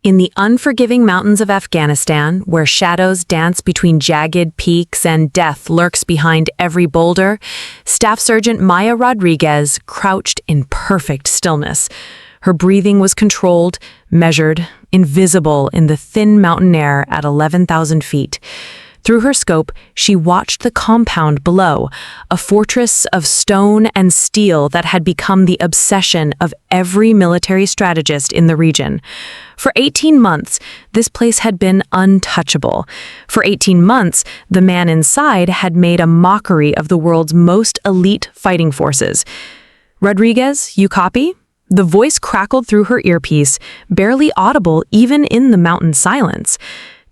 In the unforgiving mountains of Afghanistan, where shadows dance between jagged peaks and death lurks behind every boulder, Staff Sergeant Maya Rodriguez crouched in perfect stillness. Her breathing was controlled, measured, invisible in the thin mountain air at 11,000 feet. Through her scope, she watched the compound below, a fortress of stone and steel that had become the obsession of every military strategist in the region. For 18 months, this place had been untouchable. For 18 months, the man inside had made a mockery of the world's most elite fighting forces. "Rodriguez, you copy?" The voice crackled through her earpiece, barely audible even in the mountain silence.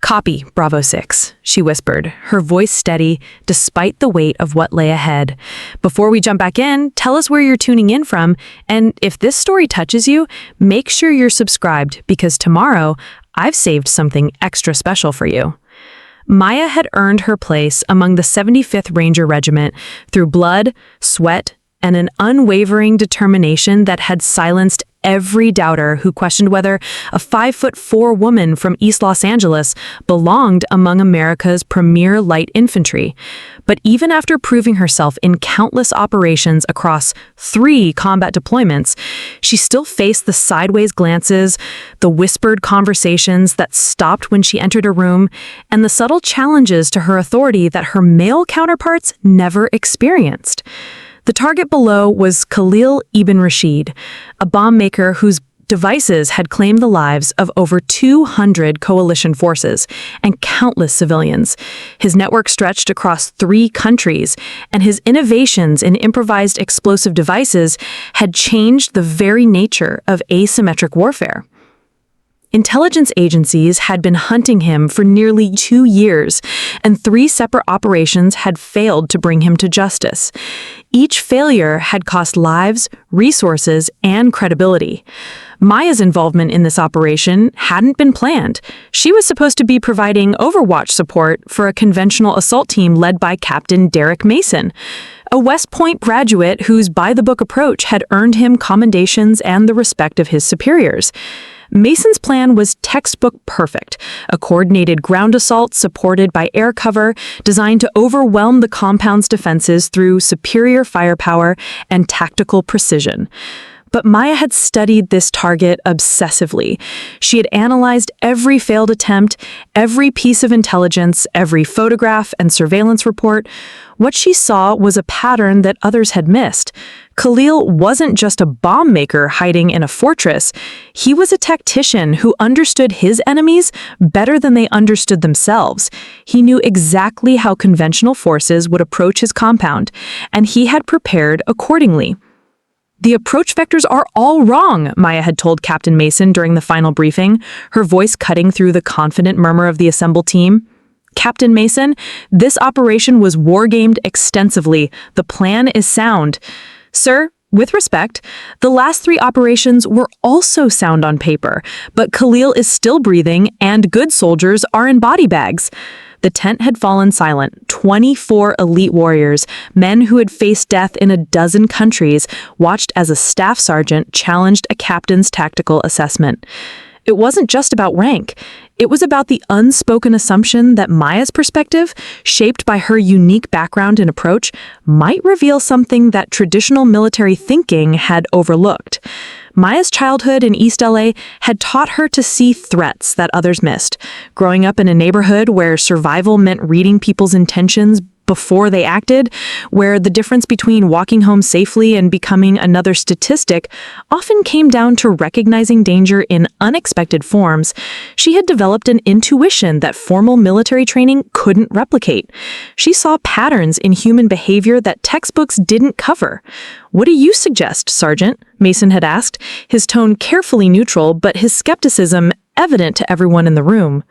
"Copy, Bravo 6, she whispered, her voice steady despite the weight of what lay ahead. "Before we jump back in, tell us where you're tuning in from, and if this story touches you, make sure you're subscribed because tomorrow I've saved something extra special for you." Maya had earned her place among the 75th Ranger Regiment through blood, sweat, and an unwavering determination that had silenced every doubter who questioned whether a 5'4" woman from East Los Angeles belonged among America's premier light infantry. But even after proving herself in countless operations across 3 combat deployments, she still faced the sideways glances, the whispered conversations that stopped when she entered a room, and the subtle challenges to her authority that her male counterparts never experienced. The target below was Khalil Ibn Rashid, a bomb maker whose devices had claimed the lives of over 200 coalition forces and countless civilians. His network stretched across 3 countries, and his innovations in improvised explosive devices had changed the very nature of asymmetric warfare. Intelligence agencies had been hunting him for nearly 2 years, and 3 separate operations had failed to bring him to justice. Each failure had cost lives, resources, and credibility. Maya's involvement in this operation hadn't been planned. She was supposed to be providing overwatch support for a conventional assault team led by Captain Derek Mason, a West Point graduate whose by-the-book approach had earned him commendations and the respect of his superiors. Mason's plan was textbook perfect, a coordinated ground assault supported by air cover designed to overwhelm the compound's defenses through superior firepower and tactical precision. But Maya had studied this target obsessively. She had analyzed every failed attempt, every piece of intelligence, every photograph and surveillance report. What she saw was a pattern that others had missed. Khalil wasn't just a bomb maker hiding in a fortress. He was a tactician who understood his enemies better than they understood themselves. He knew exactly how conventional forces would approach his compound, and he had prepared accordingly. "The approach vectors are all wrong," Maya had told Captain Mason during the final briefing, her voice cutting through the confident murmur of the assembled team. "Captain Mason, this operation was wargamed extensively. The plan is sound." "Sir, with respect, the last 3 operations were also sound on paper, but Khalil is still breathing and good soldiers are in body bags." The tent had fallen silent. 24 elite warriors, men who had faced death in a dozen countries, watched as a staff sergeant challenged a captain's tactical assessment. It wasn't just about rank. It was about the unspoken assumption that Maya's perspective, shaped by her unique background and approach, might reveal something that traditional military thinking had overlooked. Maya's childhood in East LA had taught her to see threats that others missed. Growing up in a neighborhood where survival meant reading people's intentions before they acted, where the difference between walking home safely and becoming another statistic often came down to recognizing danger in unexpected forms, she had developed an intuition that formal military training couldn't replicate. She saw patterns in human behavior that textbooks didn't cover. "What do you suggest, Sergeant?" Mason had asked, his tone carefully neutral, but his skepticism evident to everyone in the room.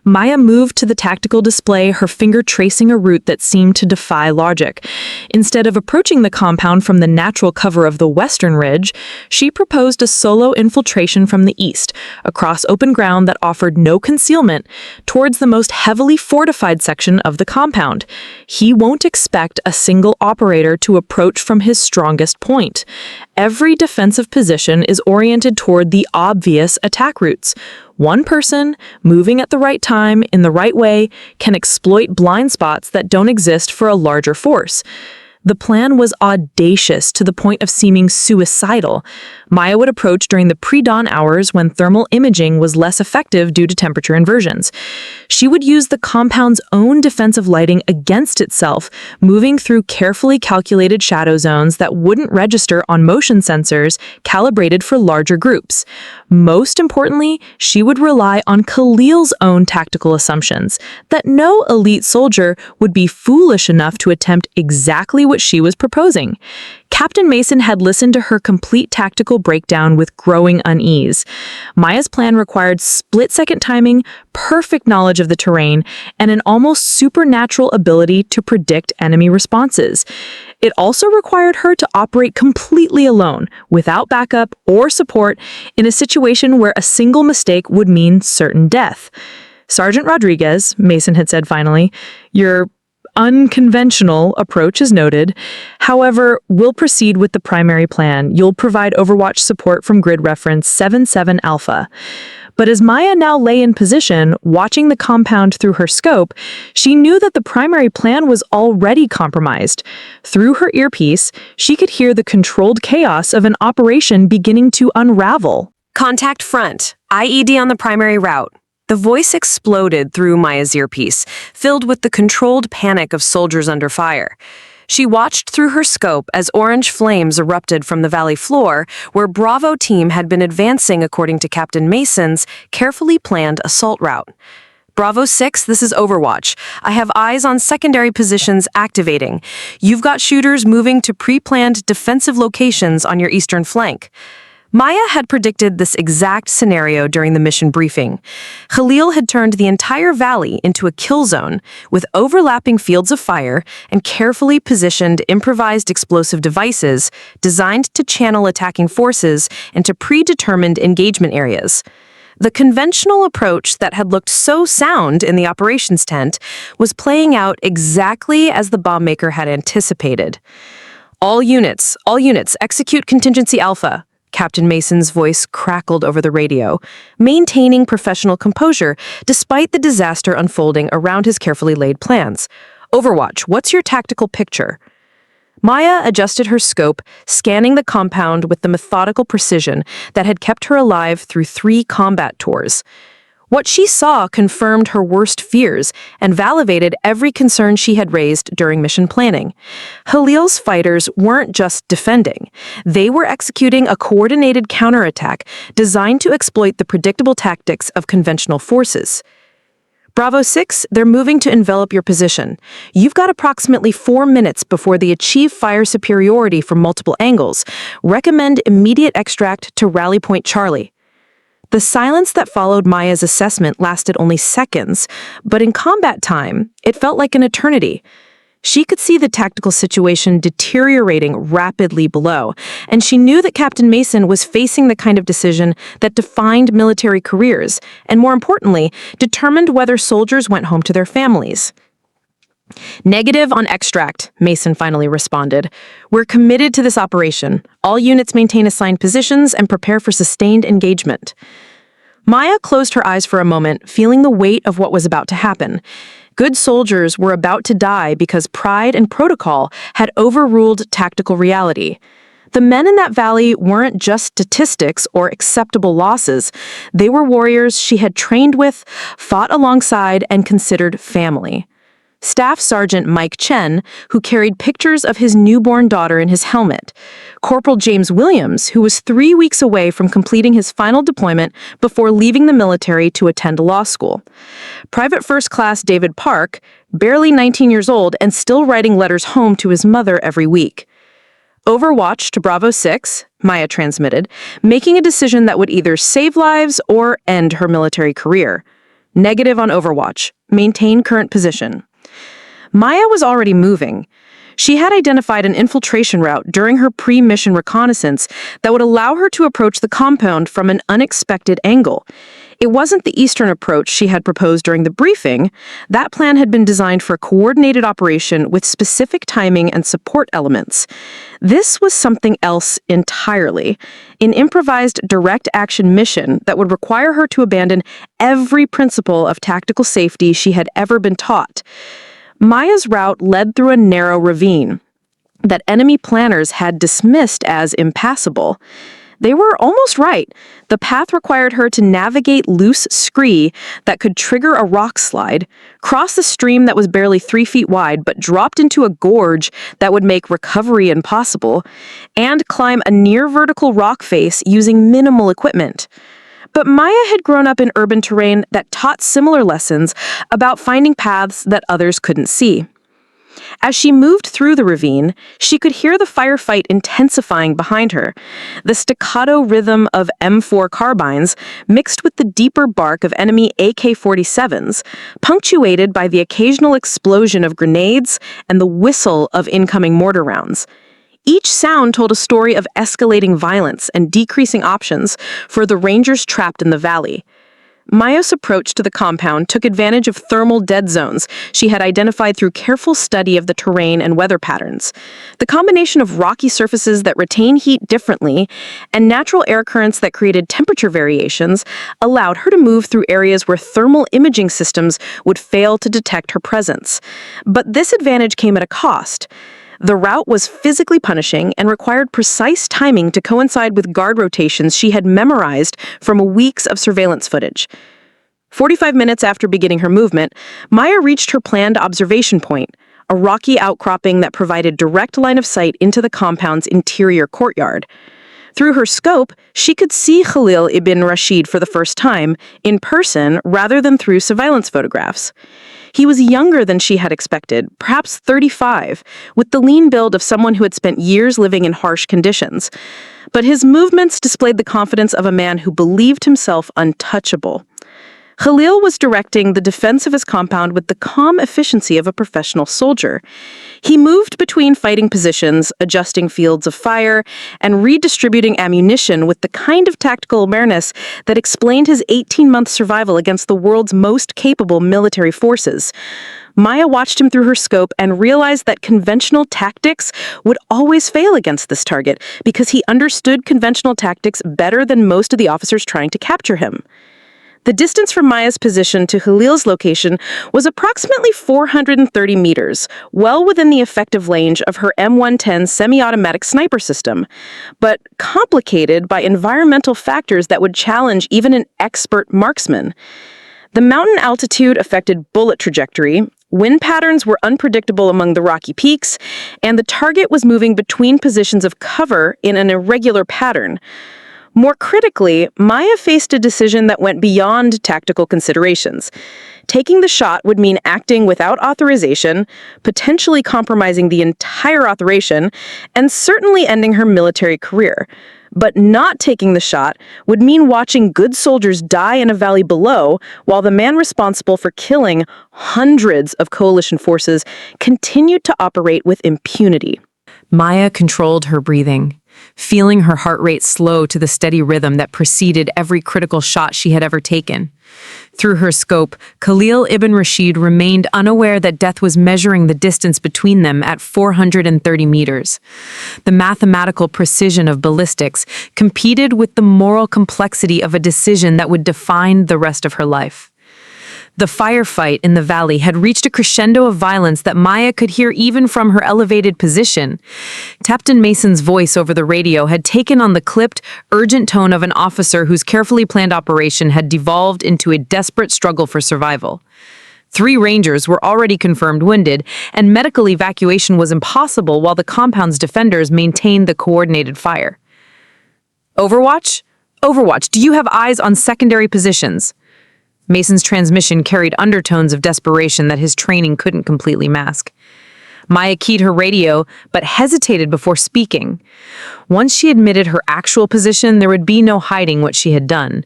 Maya moved to the tactical display, her finger tracing a route that seemed to defy logic. Instead of approaching the compound from the natural cover of the western ridge, she proposed a solo infiltration from the east, across open ground that offered no concealment, towards the most heavily fortified section of the compound. He won't expect a single operator to approach from his strongest point. Every defensive position is oriented toward the obvious attack routes. One person, moving at the right time, in the right way, can exploit blind spots that don't exist for a larger force. The plan was audacious to the point of seeming suicidal. Maya would approach during the pre-dawn hours when thermal imaging was less effective due to temperature inversions. She would use the compound's own defensive lighting against itself, moving through carefully calculated shadow zones that wouldn't register on motion sensors calibrated for larger groups. Most importantly, she would rely on Khalil's own tactical assumptions that no elite soldier would be foolish enough to attempt exactly what she was proposing. Captain Mason had listened to her complete tactical breakdown with growing unease. Maya's plan required split-second timing, perfect knowledge of the terrain, and an almost supernatural ability to predict enemy responses. It also required her to operate completely alone, without backup or support, in a situation where a single mistake would mean certain death. "Sergeant Rodriguez," Mason had said finally, "your unconventional approach is noted. However, we'll proceed with the primary plan. You'll provide Overwatch support from grid reference 77 Alpha." But as Maya now lay in position, watching the compound through her scope, she knew that the primary plan was already compromised. Through her earpiece, she could hear the controlled chaos of an operation beginning to unravel. "Contact front. IED on the primary route." The voice exploded through Maya's earpiece, filled with the controlled panic of soldiers under fire. She watched through her scope as orange flames erupted from the valley floor, where Bravo team had been advancing according to Captain Mason's carefully planned assault route. "Bravo 6, this is Overwatch. I have eyes on secondary positions activating. You've got shooters moving to pre-planned defensive locations on your eastern flank." Maya had predicted this exact scenario during the mission briefing. Khalil had turned the entire valley into a kill zone, with overlapping fields of fire and carefully positioned improvised explosive devices designed to channel attacking forces into predetermined engagement areas. The conventional approach that had looked so sound in the operations tent was playing out exactly as the bombmaker had anticipated. All units, execute contingency Alpha." Captain Mason's voice crackled over the radio, maintaining professional composure despite the disaster unfolding around his carefully laid plans. "Overwatch, what's your tactical picture?" Maya adjusted her scope, scanning the compound with the methodical precision that had kept her alive through 3 combat tours. What she saw confirmed her worst fears and validated every concern she had raised during mission planning. Khalil's fighters weren't just defending. They were executing a coordinated counterattack designed to exploit the predictable tactics of conventional forces. "Bravo 6, they're moving to envelop your position. You've got approximately 4 minutes before they achieve fire superiority from multiple angles. Recommend immediate extract to Rally Point Charlie." The silence that followed Maya's assessment lasted only seconds, but in combat time, it felt like an eternity. She could see the tactical situation deteriorating rapidly below, and she knew that Captain Mason was facing the kind of decision that defined military careers, and more importantly, determined whether soldiers went home to their families. "Negative on extract," Mason finally responded. "We're committed to this operation. All units maintain assigned positions and prepare for sustained engagement." Maya closed her eyes for a moment, feeling the weight of what was about to happen. Good soldiers were about to die because pride and protocol had overruled tactical reality. The men in that valley weren't just statistics or acceptable losses. They were warriors she had trained with, fought alongside, and considered family. Staff Sergeant Mike Chen, who carried pictures of his newborn daughter in his helmet. Corporal James Williams, who was 3 weeks away from completing his final deployment before leaving the military to attend law school. Private First Class David Park, barely 19 years old and still writing letters home to his mother every week. "Overwatch to Bravo 6, Maya transmitted, making a decision that would either save lives or end her military career. Negative on Overwatch. Maintain current position. Maya was already moving. She had identified an infiltration route during her pre-mission reconnaissance that would allow her to approach the compound from an unexpected angle. It wasn't the eastern approach she had proposed during the briefing. That plan had been designed for a coordinated operation with specific timing and support elements. This was something else entirely, an improvised direct action mission that would require her to abandon every principle of tactical safety she had ever been taught. Maya's route led through a narrow ravine that enemy planners had dismissed as impassable. They were almost right. The path required her to navigate loose scree that could trigger a rock slide, cross a stream that was barely 3 feet wide but dropped into a gorge that would make recovery impossible, and climb a near-vertical rock face using minimal equipment. But Maya had grown up in urban terrain that taught similar lessons about finding paths that others couldn't see. As she moved through the ravine, she could hear the firefight intensifying behind her. The staccato rhythm of M4 carbines mixed with the deeper bark of enemy AK-47s, punctuated by the occasional explosion of grenades and the whistle of incoming mortar rounds. Each sound told a story of escalating violence and decreasing options for the Rangers trapped in the valley. Maya's approach to the compound took advantage of thermal dead zones she had identified through careful study of the terrain and weather patterns. The combination of rocky surfaces that retain heat differently and natural air currents that created temperature variations allowed her to move through areas where thermal imaging systems would fail to detect her presence. But this advantage came at a cost. The route was physically punishing and required precise timing to coincide with guard rotations she had memorized from weeks of surveillance footage. 45 minutes after beginning her movement, Maya reached her planned observation point, a rocky outcropping that provided direct line of sight into the compound's interior courtyard. Through her scope, she could see Khalil ibn Rashid for the first time, in person rather than through surveillance photographs. He was younger than she had expected, perhaps 35, with the lean build of someone who had spent years living in harsh conditions. But his movements displayed the confidence of a man who believed himself untouchable. Khalil was directing the defense of his compound with the calm efficiency of a professional soldier. He moved between fighting positions, adjusting fields of fire, and redistributing ammunition with the kind of tactical awareness that explained his 18-month survival against the world's most capable military forces. Maya watched him through her scope and realized that conventional tactics would always fail against this target because he understood conventional tactics better than most of the officers trying to capture him. The distance from Maya's position to Khalil's location was approximately 430 meters, well within the effective range of her M110 semi-automatic sniper system, but complicated by environmental factors that would challenge even an expert marksman. The mountain altitude affected bullet trajectory, wind patterns were unpredictable among the rocky peaks, and the target was moving between positions of cover in an irregular pattern. More critically, Maya faced a decision that went beyond tactical considerations. Taking the shot would mean acting without authorization, potentially compromising the entire operation, and certainly ending her military career. But not taking the shot would mean watching good soldiers die in a valley below, while the man responsible for killing hundreds of coalition forces continued to operate with impunity. Maya controlled her breathing, feeling her heart rate slow to the steady rhythm that preceded every critical shot she had ever taken. Through her scope, Khalil ibn Rashid remained unaware that death was measuring the distance between them at 430 meters. The mathematical precision of ballistics competed with the moral complexity of a decision that would define the rest of her life. The firefight in the valley had reached a crescendo of violence that Maya could hear even from her elevated position. Captain Mason's voice over the radio had taken on the clipped, urgent tone of an officer whose carefully planned operation had devolved into a desperate struggle for survival. 3 Rangers were already confirmed wounded, and medical evacuation was impossible while the compound's defenders maintained the coordinated fire. Overwatch? Overwatch, do you have eyes on secondary positions? Mason's transmission carried undertones of desperation that his training couldn't completely mask. Maya keyed her radio, but hesitated before speaking. Once she admitted her actual position, there would be no hiding what she had done.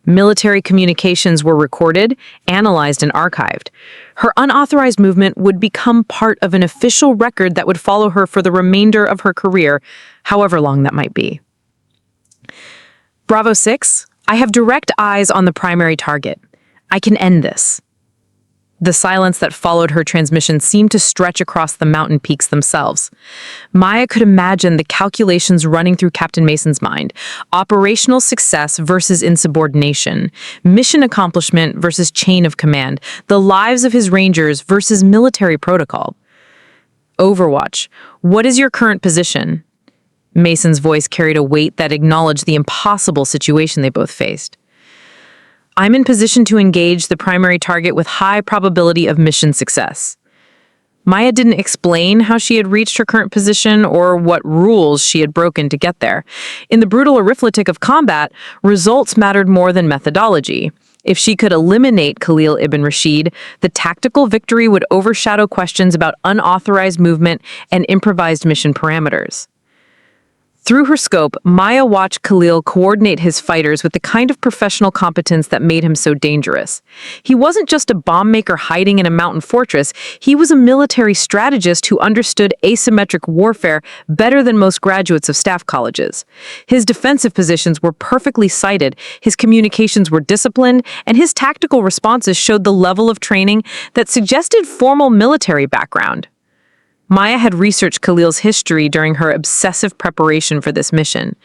Military communications were recorded, analyzed, and archived. Her unauthorized movement would become part of an official record that would follow her for the remainder of her career, however long that might be. Bravo 6, I have direct eyes on the primary target. I can end this. The silence that followed her transmission seemed to stretch across the mountain peaks themselves. Maya could imagine the calculations running through Captain Mason's mind. Operational success versus insubordination. Mission accomplishment versus chain of command. The lives of his rangers versus military protocol. Overwatch. What is your current position? Mason's voice carried a weight that acknowledged the impossible situation they both faced. I'm in position to engage the primary target with high probability of mission success. Maya didn't explain how she had reached her current position or what rules she had broken to get there. In the brutal arithmetic of combat, results mattered more than methodology. If she could eliminate Khalil ibn Rashid, the tactical victory would overshadow questions about unauthorized movement and improvised mission parameters. Through her scope, Maya watched Khalil coordinate his fighters with the kind of professional competence that made him so dangerous. He wasn't just a bomb maker hiding in a mountain fortress, he was a military strategist who understood asymmetric warfare better than most graduates of staff colleges. His defensive positions were perfectly sighted, his communications were disciplined, and his tactical responses showed the level of training that suggested formal military background. Maya had researched Khalil's history during her obsessive preparation for this mission.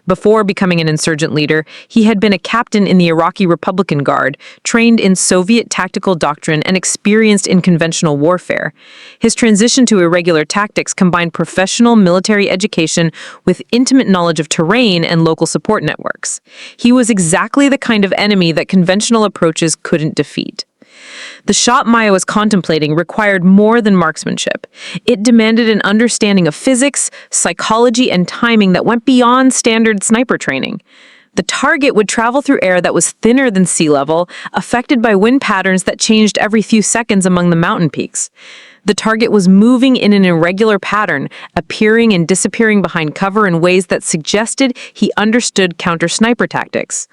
Before becoming an insurgent leader, he had been a captain in the Iraqi Republican Guard, trained in Soviet tactical doctrine and experienced in conventional warfare. His transition to irregular tactics combined professional military education with intimate knowledge of terrain and local support networks. He was exactly the kind of enemy that conventional approaches couldn't defeat. The shot Maya was contemplating required more than marksmanship. It demanded an understanding of physics, psychology, and timing that went beyond standard sniper training. The target would travel through air that was thinner than sea level, affected by wind patterns that changed every few seconds among the mountain peaks. The target was moving in an irregular pattern, appearing and disappearing behind cover in ways that suggested he understood counter-sniper tactics.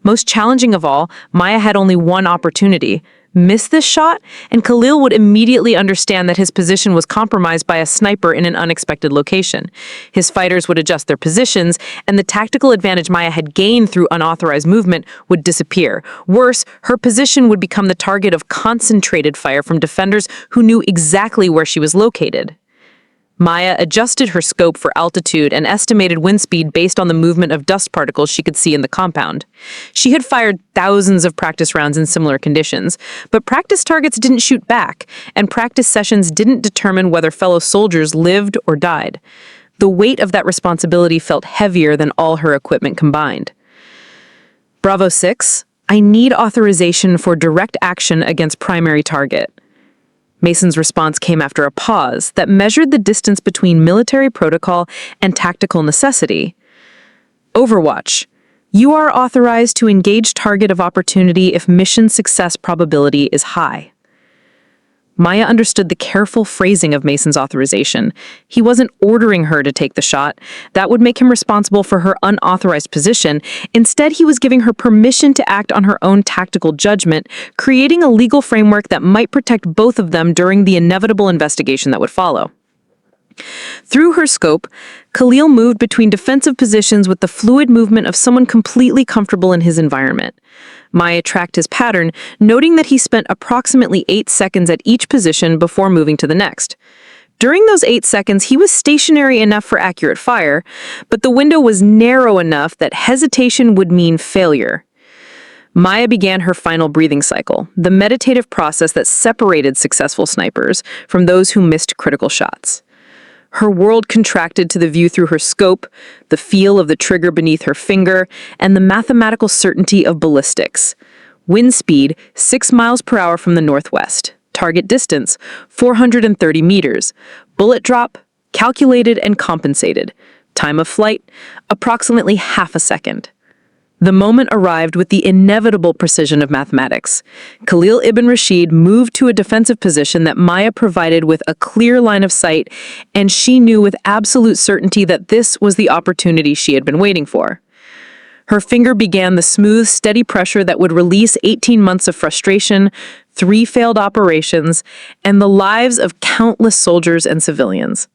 Most challenging of all, Maya had only one opportunity. Miss this shot, and Khalil would immediately understand that his position was compromised by a sniper in an unexpected location. His fighters would adjust their positions, and the tactical advantage Maya had gained through unauthorized movement would disappear. Worse, her position would become the target of concentrated fire from defenders who knew exactly where she was located. Maya adjusted her scope for altitude and estimated wind speed based on the movement of dust particles she could see in the compound. She had fired thousands of practice rounds in similar conditions, but practice targets didn't shoot back, and practice sessions didn't determine whether fellow soldiers lived or died. The weight of that responsibility felt heavier than all her equipment combined. Bravo 6, I need authorization for direct action against primary target. Mason's response came after a pause that measured the distance between military protocol and tactical necessity. Overwatch. You are authorized to engage target of opportunity if mission success probability is high. Maya understood the careful phrasing of Mason's authorization. He wasn't ordering her to take the shot. That would make him responsible for her unauthorized position. Instead, he was giving her permission to act on her own tactical judgment, creating a legal framework that might protect both of them during the inevitable investigation that would follow. Through her scope, Khalil moved between defensive positions with the fluid movement of someone completely comfortable in his environment. Maya tracked his pattern, noting that he spent approximately 8 seconds at each position before moving to the next. During those 8 seconds, he was stationary enough for accurate fire, but the window was narrow enough that hesitation would mean failure. Maya began her final breathing cycle, the meditative process that separated successful snipers from those who missed critical shots. Her world contracted to the view through her scope, the feel of the trigger beneath her finger, and the mathematical certainty of ballistics. Wind speed, 6 miles per hour from the northwest. Target distance, 430 meters. Bullet drop, calculated and compensated. Time of flight, approximately half a second. The moment arrived with the inevitable precision of mathematics. Khalil ibn Rashid moved to a defensive position that Maya provided with a clear line of sight, and she knew with absolute certainty that this was the opportunity she had been waiting for. Her finger began the smooth, steady pressure that would release 18 months of frustration, 3 failed operations, and the lives of countless soldiers and civilians.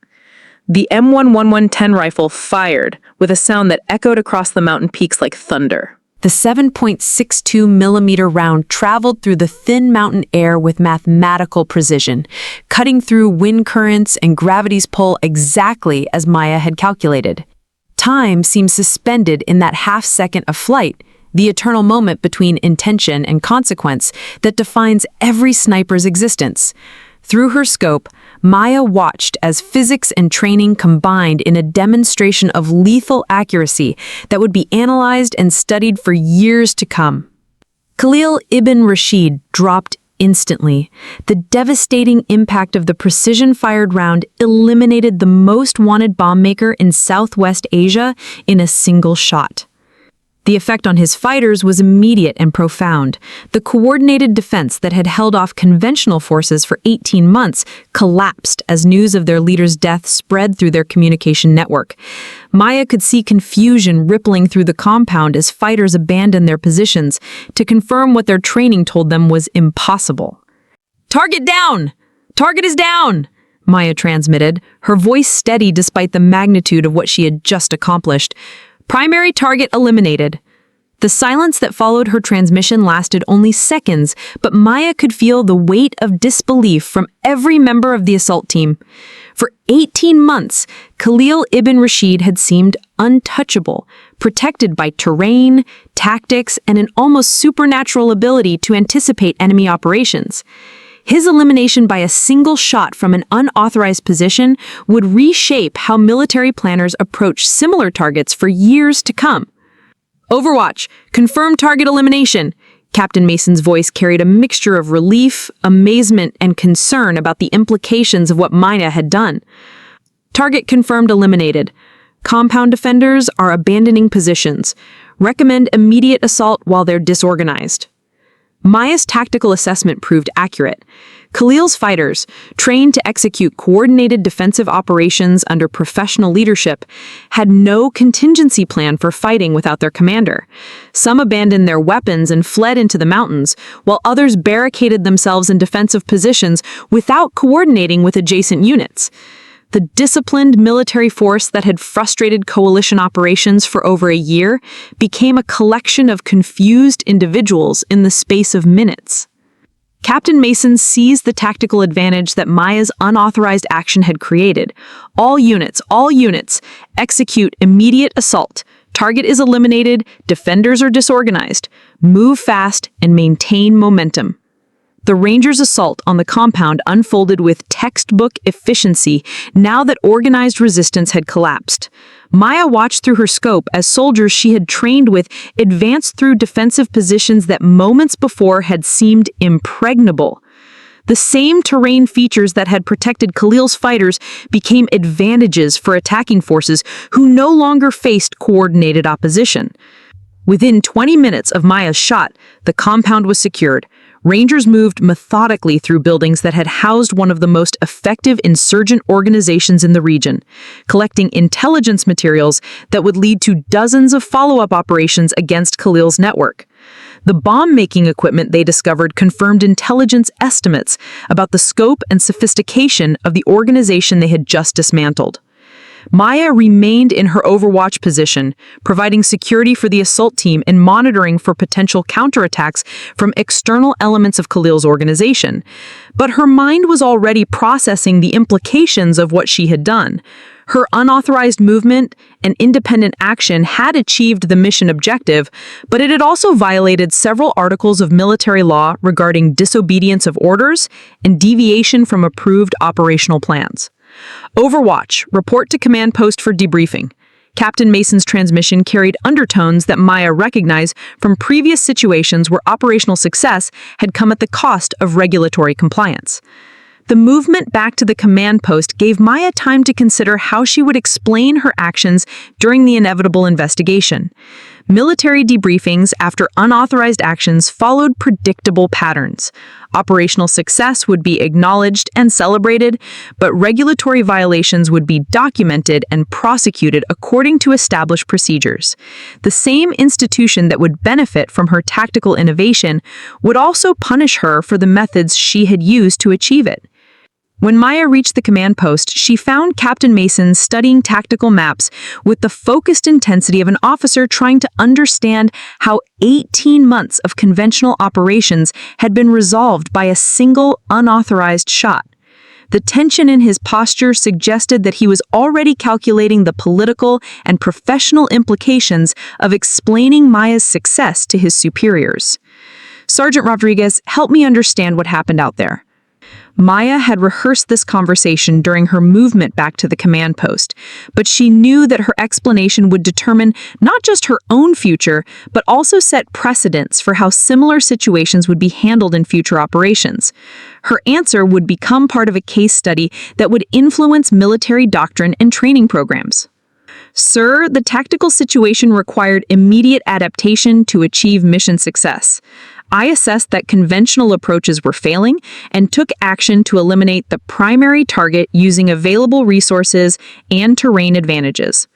The M11110 rifle fired with a sound that echoed across the mountain peaks like thunder. The 7.62 millimeter round traveled through the thin mountain air with mathematical precision, cutting through wind currents and gravity's pull exactly as Maya had calculated. Time seemed suspended in that half second of flight, the eternal moment between intention and consequence that defines every sniper's existence. Through her scope, Maya watched as physics and training combined in a demonstration of lethal accuracy that would be analyzed and studied for years to come. Khalil ibn Rashid dropped instantly. The devastating impact of the precision-fired round eliminated the most wanted bomb maker in Southwest Asia in a single shot. The effect on his fighters was immediate and profound. The coordinated defense that had held off conventional forces for 18 months collapsed as news of their leader's death spread through their communication network. Maya could see confusion rippling through the compound as fighters abandoned their positions to confirm what their training told them was impossible. "Target down! Target is down!" Maya transmitted, her voice steady despite the magnitude of what she had just accomplished. "Primary target eliminated." The silence that followed her transmission lasted only seconds, but Maya could feel the weight of disbelief from every member of the assault team. For 18 months, Khalil ibn Rashid had seemed untouchable, protected by terrain, tactics, and an almost supernatural ability to anticipate enemy operations. His elimination by a single shot from an unauthorized position would reshape how military planners approach similar targets for years to come. "Overwatch, confirm target elimination." Captain Mason's voice carried a mixture of relief, amazement, and concern about the implications of what Maya had done. "Target confirmed eliminated. Compound defenders are abandoning positions. Recommend immediate assault while they're disorganized." Maya's tactical assessment proved accurate. Khalil's fighters, trained to execute coordinated defensive operations under professional leadership, had no contingency plan for fighting without their commander. Some abandoned their weapons and fled into the mountains, while others barricaded themselves in defensive positions without coordinating with adjacent units. The disciplined military force that had frustrated coalition operations for over a year became a collection of confused individuals in the space of minutes. Captain Mason seized the tactical advantage that Maya's unauthorized action had created. All units, execute immediate assault. Target is eliminated, defenders are disorganized. Move fast and maintain momentum. The Rangers' assault on the compound unfolded with textbook efficiency now that organized resistance had collapsed. Maya watched through her scope as soldiers she had trained with advanced through defensive positions that moments before had seemed impregnable. The same terrain features that had protected Khalil's fighters became advantages for attacking forces who no longer faced coordinated opposition. Within 20 minutes of Maya's shot, the compound was secured. Rangers moved methodically through buildings that had housed one of the most effective insurgent organizations in the region, collecting intelligence materials that would lead to dozens of follow-up operations against Khalil's network. The bomb-making equipment they discovered confirmed intelligence estimates about the scope and sophistication of the organization they had just dismantled. Maya remained in her overwatch position, providing security for the assault team and monitoring for potential counterattacks from external elements of Khalil's organization. But her mind was already processing the implications of what she had done. Her unauthorized movement and independent action had achieved the mission objective, but it had also violated several articles of military law regarding disobedience of orders and deviation from approved operational plans. Overwatch, report to command post for debriefing. Captain Mason's transmission carried undertones that Maya recognized from previous situations where operational success had come at the cost of regulatory compliance. The movement back to the command post gave Maya time to consider how she would explain her actions during the inevitable investigation. Military debriefings after unauthorized actions followed predictable patterns. Operational success would be acknowledged and celebrated, but regulatory violations would be documented and prosecuted according to established procedures. The same institution that would benefit from her tactical innovation would also punish her for the methods she had used to achieve it. When Maya reached the command post, she found Captain Mason studying tactical maps with the focused intensity of an officer trying to understand how 18 months of conventional operations had been resolved by a single unauthorized shot. The tension in his posture suggested that he was already calculating the political and professional implications of explaining Maya's success to his superiors. "Sergeant Rodriguez, help me understand what happened out there." Maya had rehearsed this conversation during her movement back to the command post, but she knew that her explanation would determine not just her own future, but also set precedents for how similar situations would be handled in future operations. Her answer would become part of a case study that would influence military doctrine and training programs. "Sir, the tactical situation required immediate adaptation to achieve mission success. I assessed that conventional approaches were failing and took action to eliminate the primary target using available resources and terrain advantages."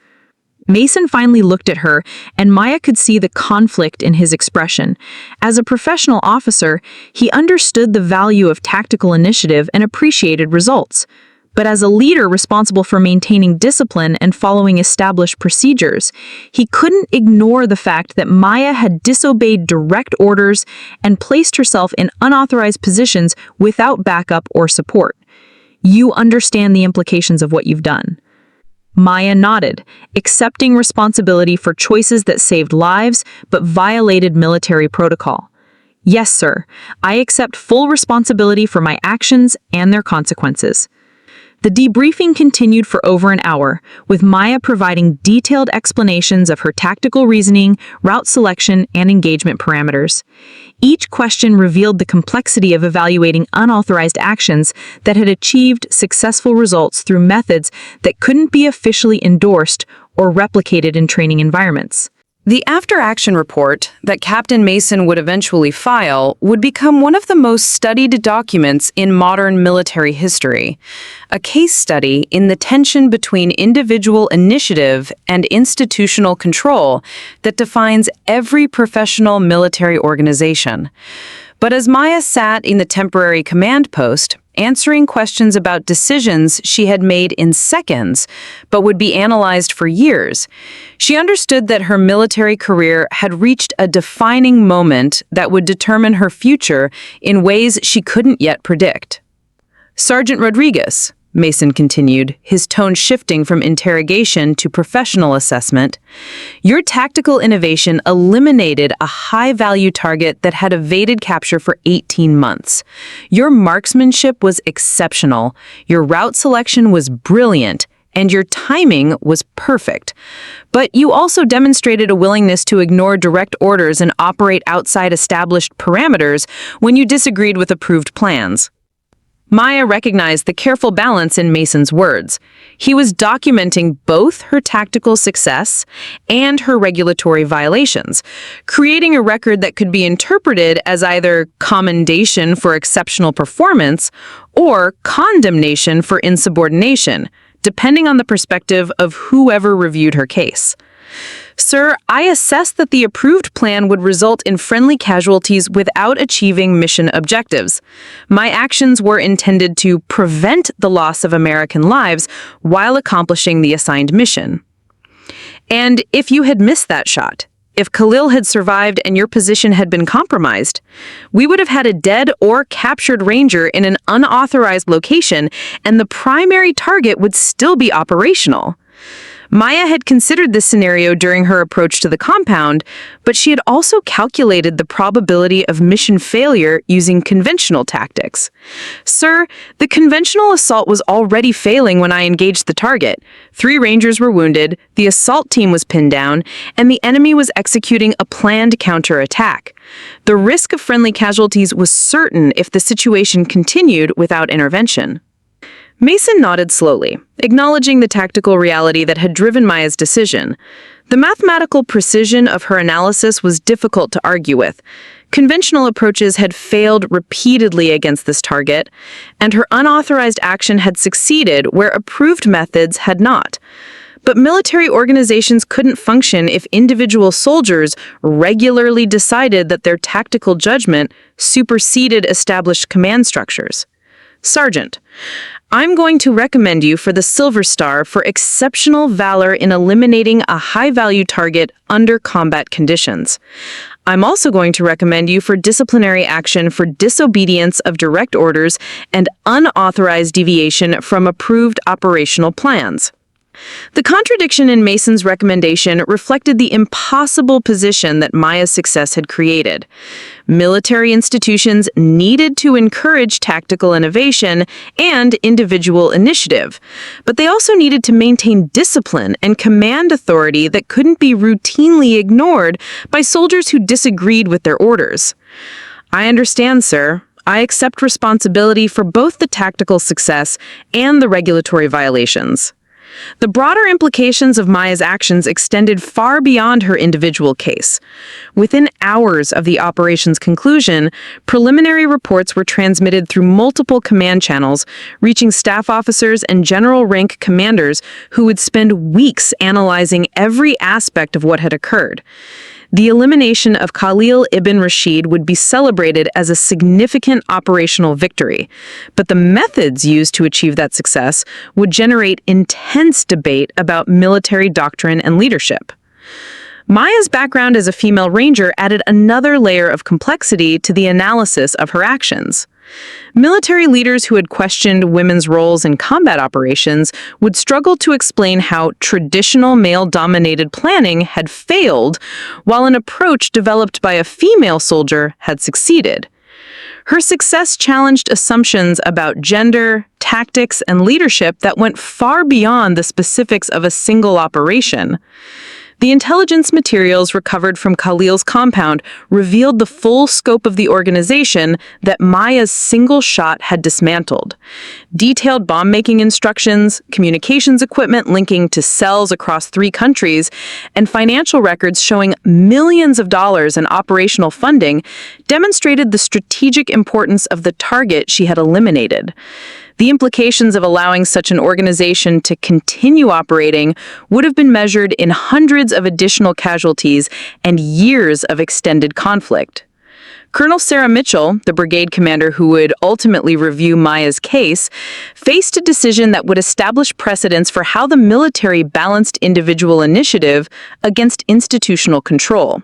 Mason finally looked at her, and Maya could see the conflict in his expression. As a professional officer, he understood the value of tactical initiative and appreciated results. But as a leader responsible for maintaining discipline and following established procedures, he couldn't ignore the fact that Maya had disobeyed direct orders and placed herself in unauthorized positions without backup or support. "You understand the implications of what you've done." Maya nodded, accepting responsibility for choices that saved lives but violated military protocol. "Yes, sir. I accept full responsibility for my actions and their consequences." The debriefing continued for over an hour, with Maya providing detailed explanations of her tactical reasoning, route selection, and engagement parameters. Each question revealed the complexity of evaluating unauthorized actions that had achieved successful results through methods that couldn't be officially endorsed or replicated in training environments. The after-action report that Captain Mason would eventually file would become one of the most studied documents in modern military history, a case study in the tension between individual initiative and institutional control that defines every professional military organization. But as Maya sat in the temporary command post, answering questions about decisions she had made in seconds, but would be analyzed for years, she understood that her military career had reached a defining moment that would determine her future in ways she couldn't yet predict. "Sergeant Rodriguez," Mason continued, his tone shifting from interrogation to professional assessment, "your tactical innovation eliminated a high-value target that had evaded capture for 18 months. Your marksmanship was exceptional, your route selection was brilliant, and your timing was perfect. But you also demonstrated a willingness to ignore direct orders and operate outside established parameters when you disagreed with approved plans." Maya recognized the careful balance in Mason's words. He was documenting both her tactical success and her regulatory violations, creating a record that could be interpreted as either commendation for exceptional performance or condemnation for insubordination, depending on the perspective of whoever reviewed her case. "Sir, I assessed that the approved plan would result in friendly casualties without achieving mission objectives. My actions were intended to prevent the loss of American lives while accomplishing the assigned mission. And if you had missed that shot, if Khalil had survived and your position had been compromised, we would have had a dead or captured Ranger in an unauthorized location, and the primary target would still be operational." Maya had considered this scenario during her approach to the compound, but she had also calculated the probability of mission failure using conventional tactics. "Sir, the conventional assault was already failing when I engaged the target. 3 Rangers were wounded, the assault team was pinned down, and the enemy was executing a planned counterattack. The risk of friendly casualties was certain if the situation continued without intervention." Mason nodded slowly, acknowledging the tactical reality that had driven Maya's decision. The mathematical precision of her analysis was difficult to argue with. Conventional approaches had failed repeatedly against this target, and her unauthorized action had succeeded where approved methods had not. But military organizations couldn't function if individual soldiers regularly decided that their tactical judgment superseded established command structures. Sergeant, I'm going to recommend you for the Silver Star for exceptional valor in eliminating a high-value target under combat conditions. I'm also going to recommend you for disciplinary action for disobedience of direct orders and unauthorized deviation from approved operational plans. The contradiction in Mason's recommendation reflected the impossible position that Maya's success had created. Military institutions needed to encourage tactical innovation and individual initiative, but they also needed to maintain discipline and command authority that couldn't be routinely ignored by soldiers who disagreed with their orders. I understand, sir. I accept responsibility for both the tactical success and the regulatory violations. The broader implications of Maya's actions extended far beyond her individual case. Within hours of the operation's conclusion, preliminary reports were transmitted through multiple command channels, reaching staff officers and general rank commanders who would spend weeks analyzing every aspect of what had occurred. The elimination of Khalil ibn Rashid would be celebrated as a significant operational victory, but the methods used to achieve that success would generate intense debate about military doctrine and leadership. Maya's background as a female ranger added another layer of complexity to the analysis of her actions. Military leaders who had questioned women's roles in combat operations would struggle to explain how traditional male-dominated planning had failed, while an approach developed by a female soldier had succeeded. Her success challenged assumptions about gender, tactics, and leadership that went far beyond the specifics of a single operation. The intelligence materials recovered from Khalil's compound revealed the full scope of the organization that Maya's single shot had dismantled. Detailed bomb-making instructions, communications equipment linking to cells across 3 countries, and financial records showing millions of dollars in operational funding demonstrated the strategic importance of the target she had eliminated. The implications of allowing such an organization to continue operating would have been measured in hundreds of additional casualties and years of extended conflict. Colonel Sarah Mitchell, the brigade commander who would ultimately review Maya's case, faced a decision that would establish precedents for how the military balanced individual initiative against institutional control.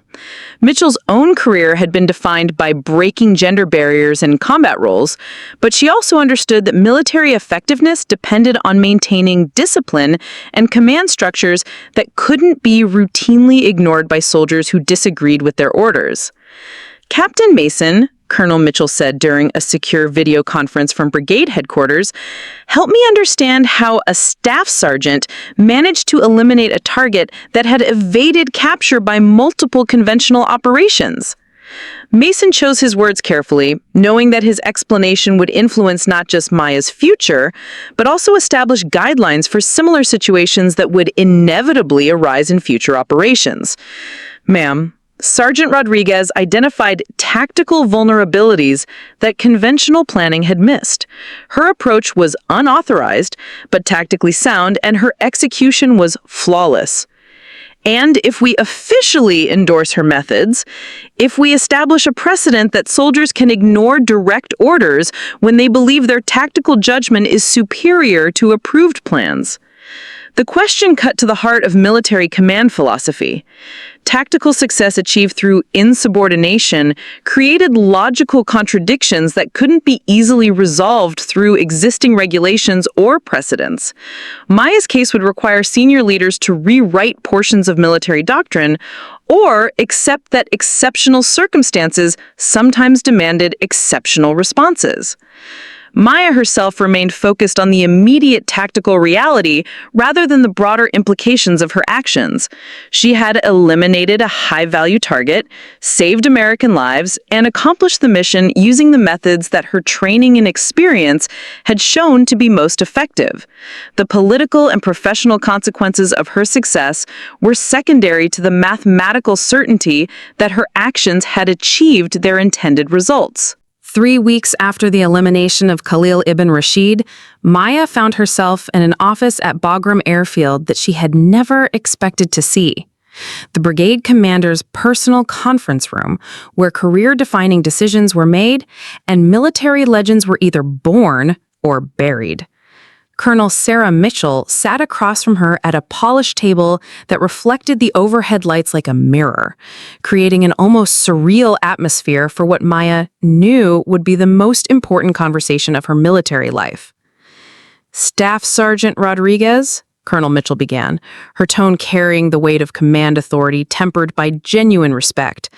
Mitchell's own career had been defined by breaking gender barriers in combat roles, but she also understood that military effectiveness depended on maintaining discipline and command structures that couldn't be routinely ignored by soldiers who disagreed with their orders. Captain Mason, Colonel Mitchell said during a secure video conference from brigade headquarters, helped me understand how a staff sergeant managed to eliminate a target that had evaded capture by multiple conventional operations. Mason chose his words carefully, knowing that his explanation would influence not just Maya's future, but also establish guidelines for similar situations that would inevitably arise in future operations. Ma'am, Sergeant Rodriguez identified tactical vulnerabilities that conventional planning had missed. Her approach was unauthorized, but tactically sound, and her execution was flawless. And if we officially endorse her methods, if we establish a precedent that soldiers can ignore direct orders when they believe their tactical judgment is superior to approved plans, the question cut to the heart of military command philosophy. Tactical success achieved through insubordination created logical contradictions that couldn't be easily resolved through existing regulations or precedents. Maya's case would require senior leaders to rewrite portions of military doctrine or accept that exceptional circumstances sometimes demanded exceptional responses. Maya herself remained focused on the immediate tactical reality rather than the broader implications of her actions. She had eliminated a high-value target, saved American lives, and accomplished the mission using the methods that her training and experience had shown to be most effective. The political and professional consequences of her success were secondary to the mathematical certainty that her actions had achieved their intended results. 3 weeks after the elimination of Khalil ibn Rashid, Maya found herself in an office at Bagram Airfield that she had never expected to see. The brigade commander's personal conference room, where career-defining decisions were made and military legends were either born or buried. Colonel Sarah Mitchell sat across from her at a polished table that reflected the overhead lights like a mirror, creating an almost surreal atmosphere for what Maya knew would be the most important conversation of her military life. "Staff Sergeant Rodriguez," Colonel Mitchell began, her tone carrying the weight of command authority tempered by genuine respect.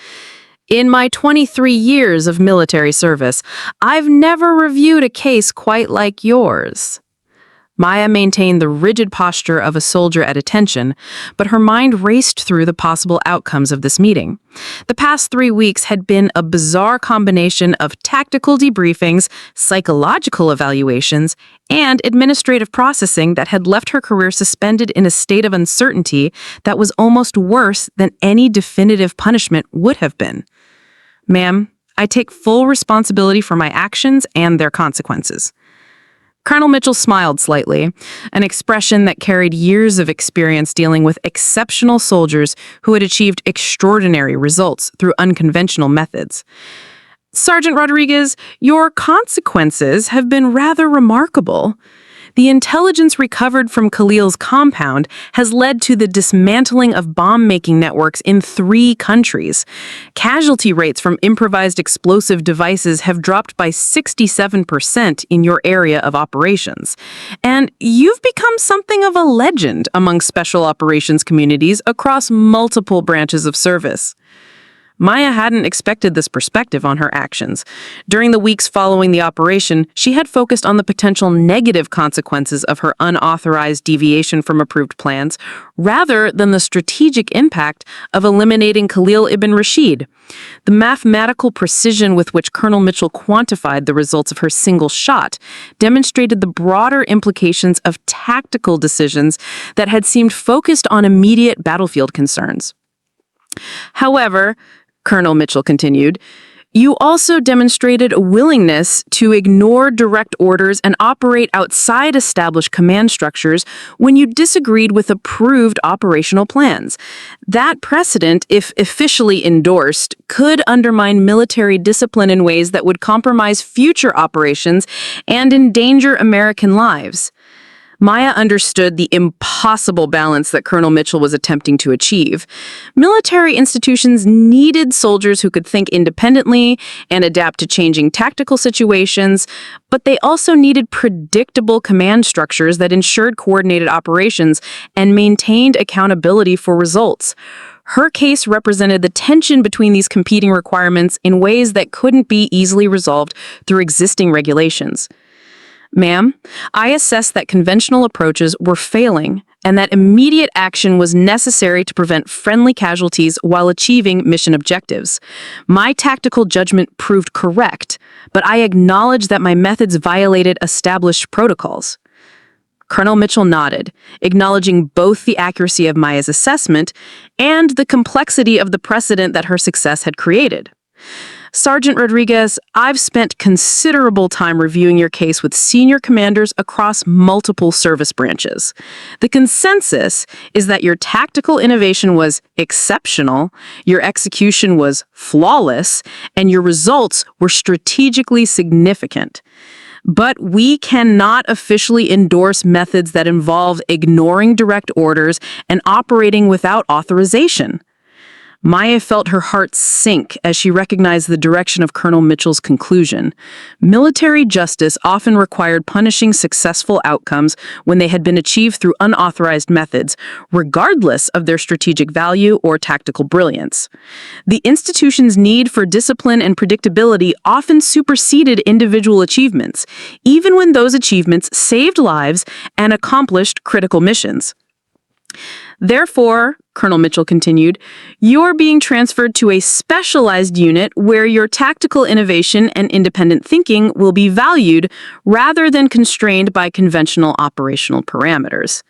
"In my 23 years of military service, I've never reviewed a case quite like yours." Maya maintained the rigid posture of a soldier at attention, but her mind raced through the possible outcomes of this meeting. The past 3 weeks had been a bizarre combination of tactical debriefings, psychological evaluations, and administrative processing that had left her career suspended in a state of uncertainty that was almost worse than any definitive punishment would have been. "Ma'am, I take full responsibility for my actions and their consequences." Colonel Mitchell smiled slightly, an expression that carried years of experience dealing with exceptional soldiers who had achieved extraordinary results through unconventional methods. "Sergeant Rodriguez, your consequences have been rather remarkable. The intelligence recovered from Khalil's compound has led to the dismantling of bomb-making networks in 3 countries. Casualty rates from improvised explosive devices have dropped by 67% in your area of operations. And you've become something of a legend among special operations communities across multiple branches of service." Maya hadn't expected this perspective on her actions. During the weeks following the operation, she had focused on the potential negative consequences of her unauthorized deviation from approved plans, rather than the strategic impact of eliminating Khalil ibn Rashid. The mathematical precision with which Colonel Mitchell quantified the results of her single shot demonstrated the broader implications of tactical decisions that had seemed focused on immediate battlefield concerns. "However," Colonel Mitchell continued, "you also demonstrated a willingness to ignore direct orders and operate outside established command structures when you disagreed with approved operational plans. That precedent, if officially endorsed, could undermine military discipline in ways that would compromise future operations and endanger American lives." Maya understood the impossible balance that Colonel Mitchell was attempting to achieve. Military institutions needed soldiers who could think independently and adapt to changing tactical situations, but they also needed predictable command structures that ensured coordinated operations and maintained accountability for results. Her case represented the tension between these competing requirements in ways that couldn't be easily resolved through existing regulations. "Ma'am, I assess that conventional approaches were failing and that immediate action was necessary to prevent friendly casualties while achieving mission objectives. My tactical judgment proved correct, but I acknowledge that my methods violated established protocols." Colonel Mitchell nodded, acknowledging both the accuracy of Maya's assessment and the complexity of the precedent that her success had created. "Sergeant Rodriguez, I've spent considerable time reviewing your case with senior commanders across multiple service branches. The consensus is that your tactical innovation was exceptional, your execution was flawless, and your results were strategically significant. But we cannot officially endorse methods that involve ignoring direct orders and operating without authorization." Maya felt her heart sink as she recognized the direction of Colonel Mitchell's conclusion. Military justice often required punishing successful outcomes when they had been achieved through unauthorized methods, regardless of their strategic value or tactical brilliance. The institution's need for discipline and predictability often superseded individual achievements, even when those achievements saved lives and accomplished critical missions. Therefore, Colonel Mitchell continued, you're being transferred to a specialized unit where your tactical innovation and independent thinking will be valued rather than constrained by conventional operational parameters.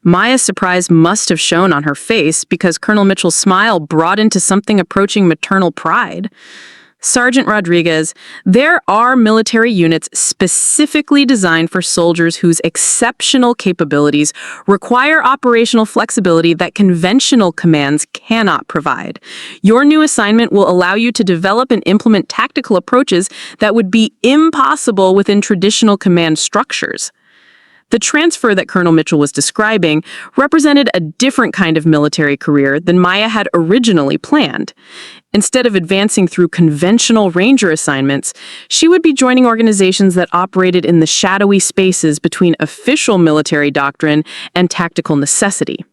Maya's surprise must have shown on her face because Colonel Mitchell's smile brought into something approaching maternal pride. Sergeant Rodriguez, there are military units specifically designed for soldiers whose exceptional capabilities require operational flexibility that conventional commands cannot provide. Your new assignment will allow you to develop and implement tactical approaches that would be impossible within traditional command structures. The transfer that Colonel Mitchell was describing represented a different kind of military career than Maya had originally planned. Instead of advancing through conventional Ranger assignments, she would be joining organizations that operated in the shadowy spaces between official military doctrine and tactical necessity.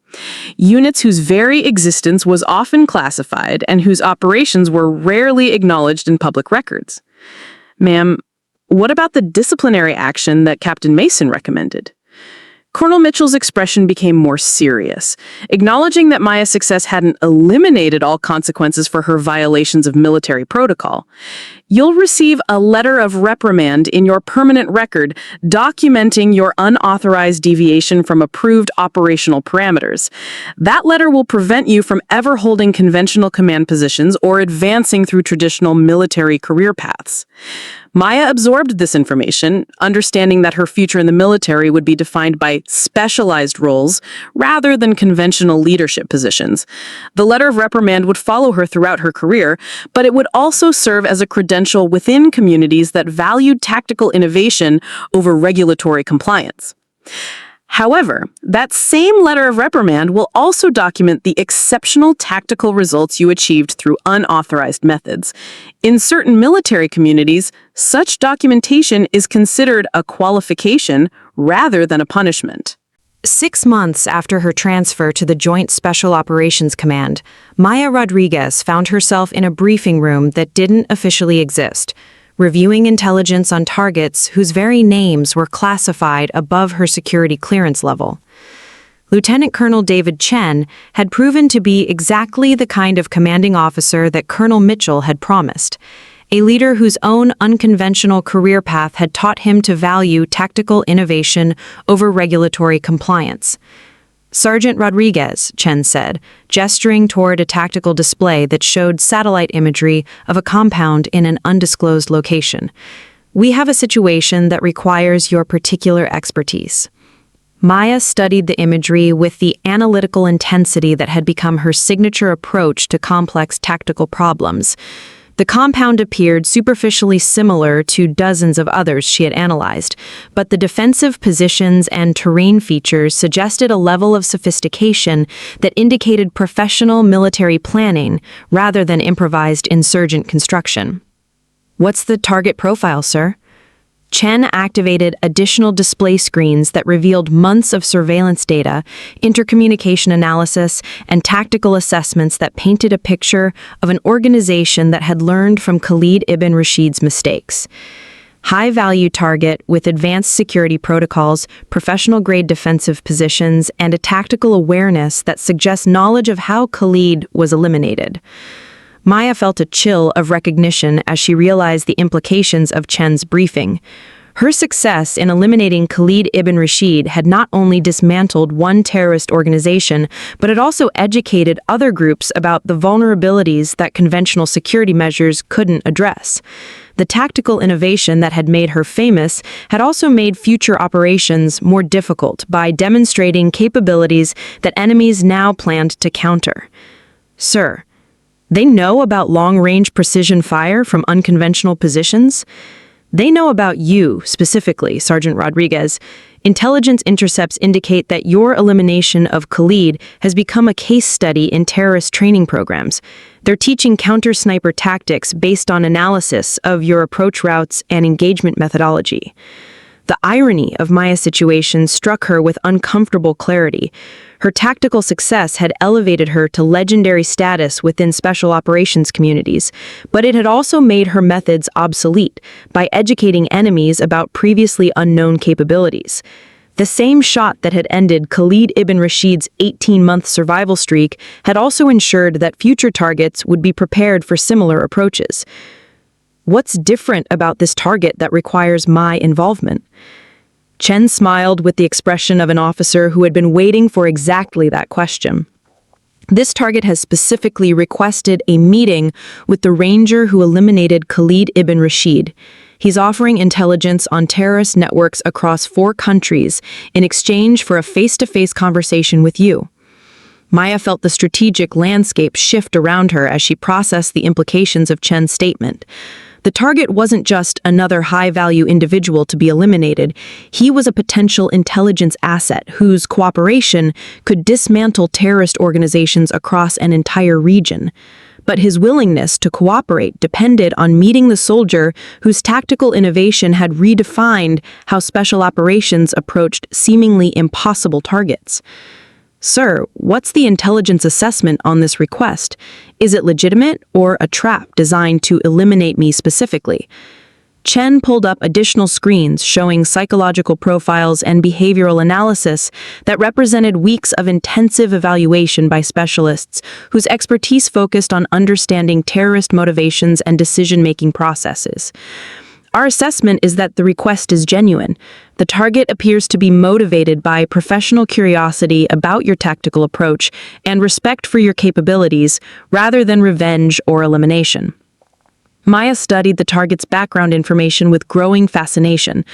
Units whose very existence was often classified and whose operations were rarely acknowledged in public records. Ma'am, what about the disciplinary action that Captain Mason recommended? Colonel Mitchell's expression became more serious, acknowledging that Maya's success hadn't eliminated all consequences for her violations of military protocol. You'll receive a letter of reprimand in your permanent record documenting your unauthorized deviation from approved operational parameters. That letter will prevent you from ever holding conventional command positions or advancing through traditional military career paths. Maya absorbed this information, understanding that her future in the military would be defined by specialized roles rather than conventional leadership positions. The letter of reprimand would follow her throughout her career, but it would also serve as a credential within communities that valued tactical innovation over regulatory compliance. However, that same letter of reprimand will also document the exceptional tactical results you achieved through unauthorized methods. In certain military communities, such documentation is considered a qualification rather than a punishment. 6 months after her transfer to the Joint Special Operations Command, Maya Rodriguez found herself in a briefing room that didn't officially exist, reviewing intelligence on targets whose very names were classified above her security clearance level. Lieutenant Colonel David Chen had proven to be exactly the kind of commanding officer that Colonel Mitchell had promised, a leader whose own unconventional career path had taught him to value tactical innovation over regulatory compliance. Sergeant Rodriguez, Chen said, gesturing toward a tactical display that showed satellite imagery of a compound in an undisclosed location. We have a situation that requires your particular expertise. Maya studied the imagery with the analytical intensity that had become her signature approach to complex tactical problems. The compound appeared superficially similar to dozens of others she had analyzed, but the defensive positions and terrain features suggested a level of sophistication that indicated professional military planning rather than improvised insurgent construction. What's the target profile, sir? Chen activated additional display screens that revealed months of surveillance data, intercommunication analysis, and tactical assessments that painted a picture of an organization that had learned from Khalid ibn Rashid's mistakes. High-value target with advanced security protocols, professional-grade defensive positions, and a tactical awareness that suggests knowledge of how Khalid was eliminated. Maya felt a chill of recognition as she realized the implications of Chen's briefing. Her success in eliminating Khalid ibn Rashid had not only dismantled one terrorist organization, but it also educated other groups about the vulnerabilities that conventional security measures couldn't address. The tactical innovation that had made her famous had also made future operations more difficult by demonstrating capabilities that enemies now planned to counter. Sir, they know about long-range precision fire from unconventional positions? They know about you, specifically, Sergeant Rodriguez. Intelligence intercepts indicate that your elimination of Khalid has become a case study in terrorist training programs. They're teaching counter-sniper tactics based on analysis of your approach routes and engagement methodology. The irony of Maya's situation struck her with uncomfortable clarity. Her tactical success had elevated her to legendary status within special operations communities, but it had also made her methods obsolete by educating enemies about previously unknown capabilities. The same shot that had ended Khalid ibn Rashid's 18-month survival streak had also ensured that future targets would be prepared for similar approaches. What's different about this target that requires my involvement? Chen smiled with the expression of an officer who had been waiting for exactly that question. This target has specifically requested a meeting with the ranger who eliminated Khalid ibn Rashid. He's offering intelligence on terrorist networks across 4 countries in exchange for a face-to-face conversation with you. Maya felt the strategic landscape shift around her as she processed the implications of Chen's statement. The target wasn't just another high-value individual to be eliminated. He was a potential intelligence asset whose cooperation could dismantle terrorist organizations across an entire region. But his willingness to cooperate depended on meeting the soldier whose tactical innovation had redefined how special operations approached seemingly impossible targets. Sir, what's the intelligence assessment on this request? Is it legitimate or a trap designed to eliminate me specifically? Chen pulled up additional screens showing psychological profiles and behavioral analysis that represented weeks of intensive evaluation by specialists whose expertise focused on understanding terrorist motivations and decision-making processes. Our assessment is that the request is genuine. The target appears to be motivated by professional curiosity about your tactical approach and respect for your capabilities rather than revenge or elimination. Maya studied the target's background information with growing fascination.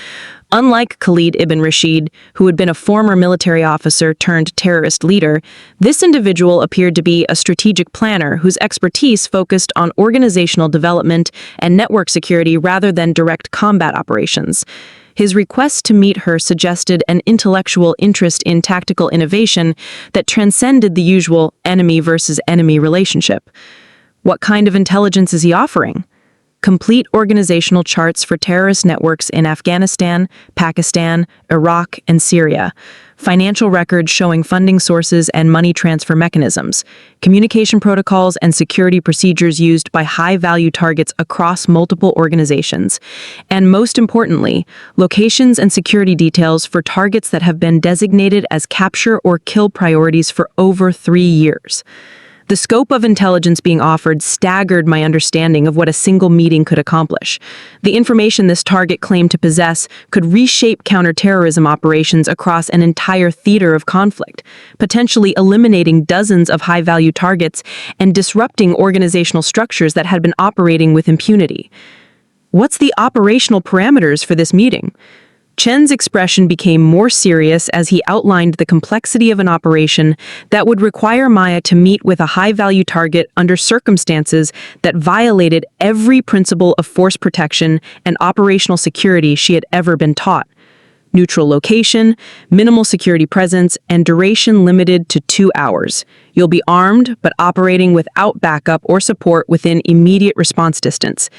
Unlike Khalid ibn Rashid, who had been a former military officer turned terrorist leader, this individual appeared to be a strategic planner whose expertise focused on organizational development and network security rather than direct combat operations. His request to meet her suggested an intellectual interest in tactical innovation that transcended the usual enemy versus enemy relationship. What kind of intelligence is he offering? Complete organizational charts for terrorist networks in Afghanistan, Pakistan, Iraq, and Syria, financial records showing funding sources and money transfer mechanisms, communication protocols and security procedures used by high-value targets across multiple organizations, and most importantly, locations and security details for targets that have been designated as capture or kill priorities for over 3 years. The scope of intelligence being offered staggered my understanding of what a single meeting could accomplish. The information this target claimed to possess could reshape counterterrorism operations across an entire theater of conflict, potentially eliminating dozens of high-value targets and disrupting organizational structures that had been operating with impunity. What's the operational parameters for this meeting? Chen's expression became more serious as he outlined the complexity of an operation that would require Maya to meet with a high-value target under circumstances that violated every principle of force protection and operational security she had ever been taught. Neutral location, minimal security presence, and duration limited to 2 hours. You'll be armed, but operating without backup or support within immediate response distance.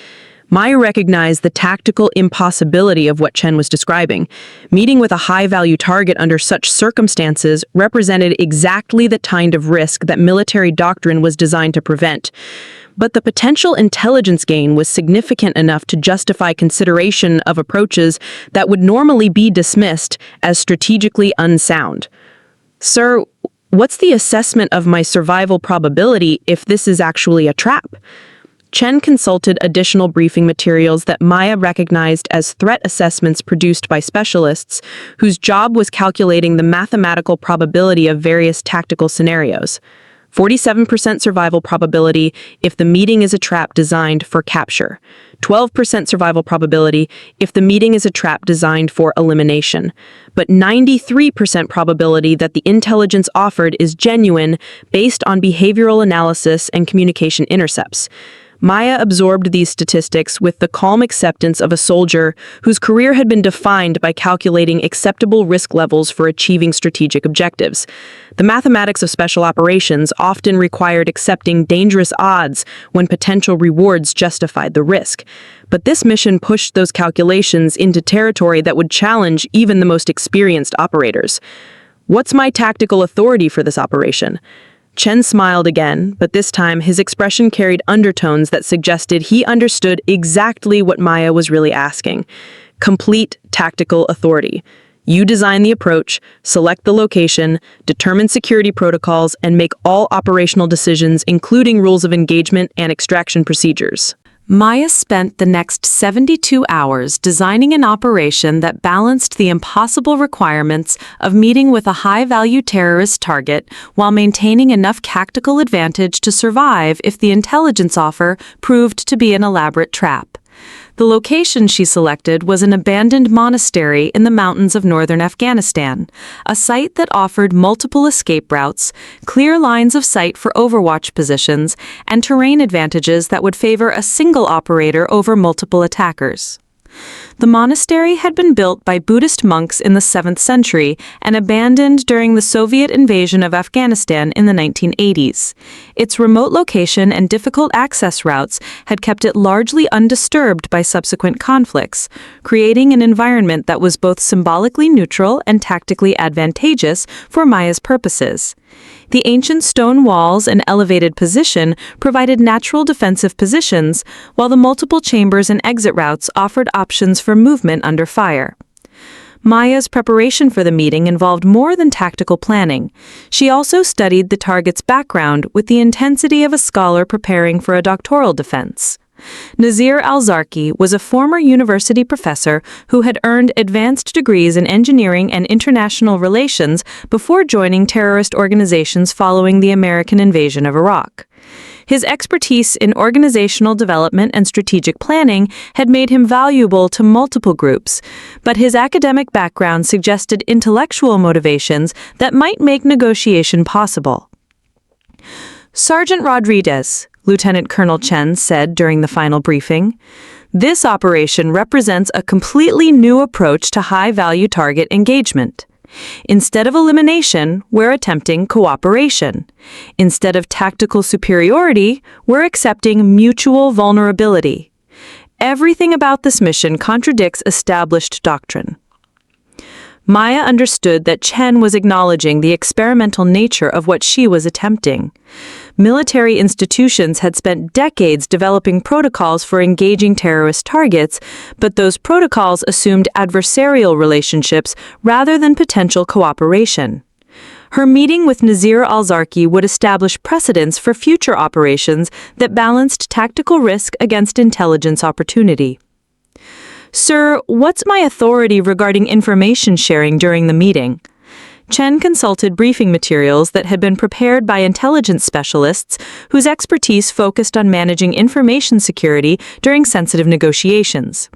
Maya recognized the tactical impossibility of what Chen was describing. Meeting with a high-value target under such circumstances represented exactly the kind of risk that military doctrine was designed to prevent. But the potential intelligence gain was significant enough to justify consideration of approaches that would normally be dismissed as strategically unsound. Sir, what's the assessment of my survival probability if this is actually a trap? Chen consulted additional briefing materials that Maya recognized as threat assessments produced by specialists, whose job was calculating the mathematical probability of various tactical scenarios. 47% survival probability if the meeting is a trap designed for capture. 12% survival probability if the meeting is a trap designed for elimination. But 93% probability that the intelligence offered is genuine based on behavioral analysis and communication intercepts. Maya absorbed these statistics with the calm acceptance of a soldier whose career had been defined by calculating acceptable risk levels for achieving strategic objectives. The mathematics of special operations often required accepting dangerous odds when potential rewards justified the risk. But this mission pushed those calculations into territory that would challenge even the most experienced operators. "What's my tactical authority for this operation?" Chen smiled again, but this time his expression carried undertones that suggested he understood exactly what Maya was really asking. Complete tactical authority. You design the approach, select the location, determine security protocols, and make all operational decisions, including rules of engagement and extraction procedures. Maya spent the next 72 hours designing an operation that balanced the impossible requirements of meeting with a high-value terrorist target while maintaining enough tactical advantage to survive if the intelligence offer proved to be an elaborate trap. The location she selected was an abandoned monastery in the mountains of northern Afghanistan, a site that offered multiple escape routes, clear lines of sight for overwatch positions, and terrain advantages that would favor a single operator over multiple attackers. The monastery had been built by Buddhist monks in the 7th century and abandoned during the Soviet invasion of Afghanistan in the 1980s. Its remote location and difficult access routes had kept it largely undisturbed by subsequent conflicts, creating an environment that was both symbolically neutral and tactically advantageous for Maya's purposes. The ancient stone walls and elevated position provided natural defensive positions, while the multiple chambers and exit routes offered options for movement under fire. Maya's preparation for the meeting involved more than tactical planning. She also studied the target's background with the intensity of a scholar preparing for a doctoral defense. Nazir al-Zarqi was a former university professor who had earned advanced degrees in engineering and international relations before joining terrorist organizations following the American invasion of Iraq. His expertise in organizational development and strategic planning had made him valuable to multiple groups, but his academic background suggested intellectual motivations that might make negotiation possible. Sergeant Rodriguez, Lieutenant Colonel Chen said during the final briefing, "This operation represents a completely new approach to high-value target engagement. Instead of elimination, we're attempting cooperation. Instead of tactical superiority, we're accepting mutual vulnerability. Everything about this mission contradicts established doctrine." Maya understood that Chen was acknowledging the experimental nature of what she was attempting. Military institutions had spent decades developing protocols for engaging terrorist targets, but those protocols assumed adversarial relationships rather than potential cooperation. Her meeting with Nazir al-Zarqi would establish precedents for future operations that balanced tactical risk against intelligence opportunity. "Sir, what's my authority regarding information sharing during the meeting?" Chen consulted briefing materials that had been prepared by intelligence specialists whose expertise focused on managing information security during sensitive negotiations.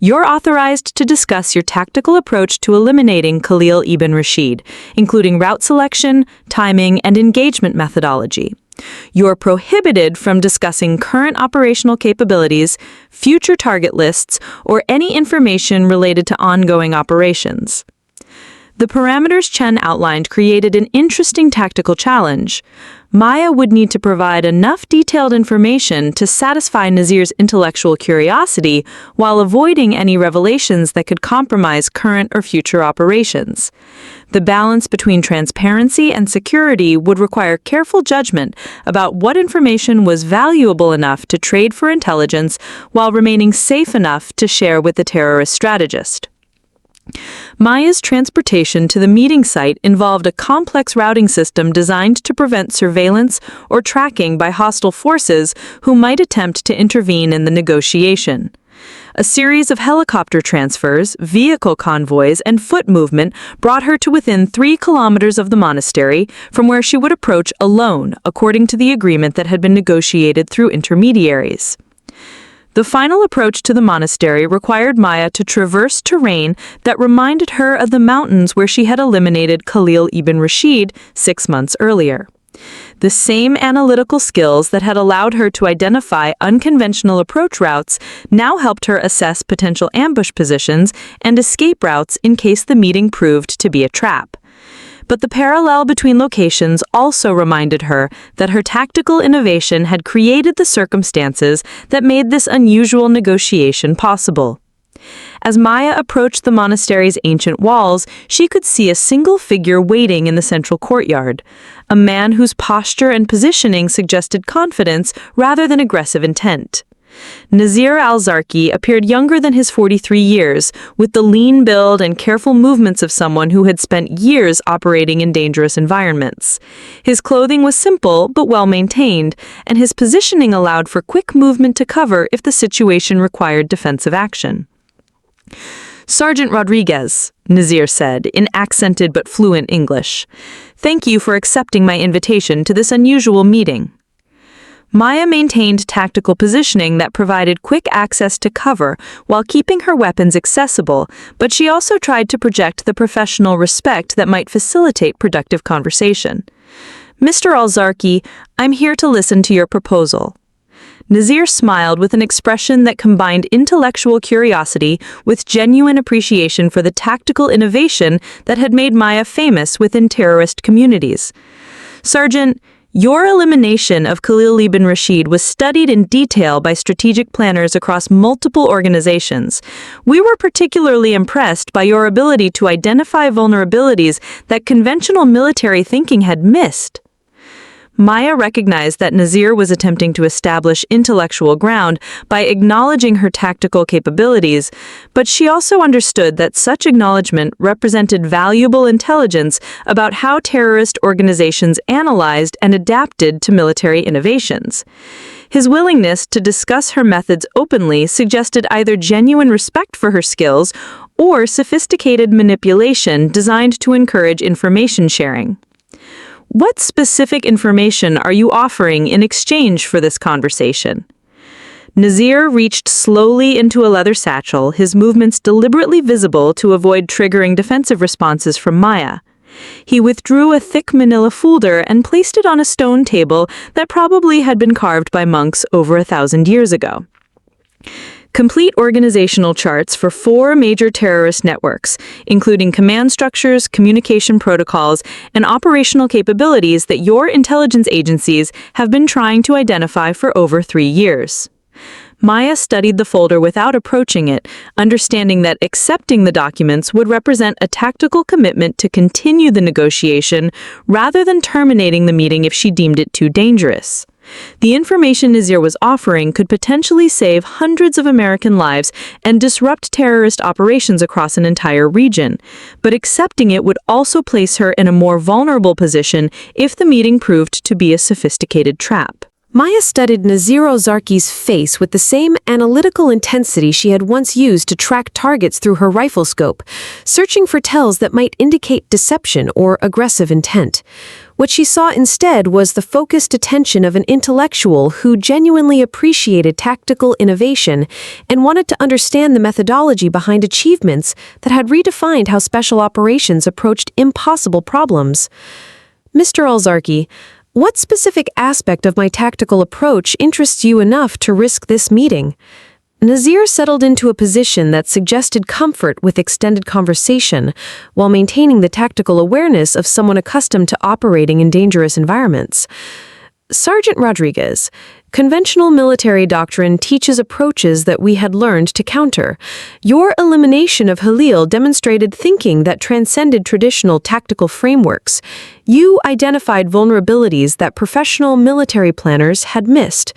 "You're authorized to discuss your tactical approach to eliminating Khalil ibn Rashid, including route selection, timing, and engagement methodology. You're prohibited from discussing current operational capabilities, future target lists, or any information related to ongoing operations." The parameters Chen outlined created an interesting tactical challenge. Maya would need to provide enough detailed information to satisfy Nazir's intellectual curiosity while avoiding any revelations that could compromise current or future operations. The balance between transparency and security would require careful judgment about what information was valuable enough to trade for intelligence while remaining safe enough to share with the terrorist strategist. Maya's transportation to the meeting site involved a complex routing system designed to prevent surveillance or tracking by hostile forces who might attempt to intervene in the negotiation. A series of helicopter transfers, vehicle convoys, and foot movement brought her to within 3 kilometers of the monastery, from where she would approach alone, according to the agreement that had been negotiated through intermediaries. The final approach to the monastery required Maya to traverse terrain that reminded her of the mountains where she had eliminated Khalil ibn Rashid 6 months earlier. The same analytical skills that had allowed her to identify unconventional approach routes now helped her assess potential ambush positions and escape routes in case the meeting proved to be a trap. But the parallel between locations also reminded her that her tactical innovation had created the circumstances that made this unusual negotiation possible. As Maya approached the monastery's ancient walls, she could see a single figure waiting in the central courtyard, a man whose posture and positioning suggested confidence rather than aggressive intent. Nazir al-Zarqi appeared younger than his 43 years, with the lean build and careful movements of someone who had spent years operating in dangerous environments. His clothing was simple but well-maintained, and his positioning allowed for quick movement to cover if the situation required defensive action. "Sergeant Rodriguez," Nazir said, in accented but fluent English, "thank you for accepting my invitation to this unusual meeting." Maya maintained tactical positioning that provided quick access to cover while keeping her weapons accessible, but she also tried to project the professional respect that might facilitate productive conversation. "Mr. al-Zarqi, I'm here to listen to your proposal." Nazir smiled with an expression that combined intellectual curiosity with genuine appreciation for the tactical innovation that had made Maya famous within terrorist communities. "Sergeant, your elimination of Khalil ibn Rashid was studied in detail by strategic planners across multiple organizations. We were particularly impressed by your ability to identify vulnerabilities that conventional military thinking had missed." Maya recognized that Nazir was attempting to establish intellectual ground by acknowledging her tactical capabilities, but she also understood that such acknowledgement represented valuable intelligence about how terrorist organizations analyzed and adapted to military innovations. His willingness to discuss her methods openly suggested either genuine respect for her skills or sophisticated manipulation designed to encourage information sharing. "What specific information are you offering in exchange for this conversation?" Nazir reached slowly into a leather satchel, his movements deliberately visible to avoid triggering defensive responses from Maya. He withdrew a thick manila folder and placed it on a stone table that probably had been carved by monks over 1,000 years ago. Complete organizational charts for 4 major terrorist networks, including command structures, communication protocols, and operational capabilities that your intelligence agencies have been trying to identify for over 3 years. Maya studied the folder without approaching it, understanding that accepting the documents would represent a tactical commitment to continue the negotiation rather than terminating the meeting if she deemed it too dangerous. The information Nazir was offering could potentially save hundreds of American lives and disrupt terrorist operations across an entire region, but accepting it would also place her in a more vulnerable position if the meeting proved to be a sophisticated trap. Maya studied Nazir al-Zarqi's face with the same analytical intensity she had once used to track targets through her rifle scope, searching for tells that might indicate deception or aggressive intent. What she saw instead was the focused attention of an intellectual who genuinely appreciated tactical innovation and wanted to understand the methodology behind achievements that had redefined how special operations approached impossible problems. "Mr. al-Zarqi, what specific aspect of my tactical approach interests you enough to risk this meeting?" Nazir settled into a position that suggested comfort with extended conversation, while maintaining the tactical awareness of someone accustomed to operating in dangerous environments. "Sergeant Rodriguez, conventional military doctrine teaches approaches that we had learned to counter. Your elimination of Khalil demonstrated thinking that transcended traditional tactical frameworks. You identified vulnerabilities that professional military planners had missed."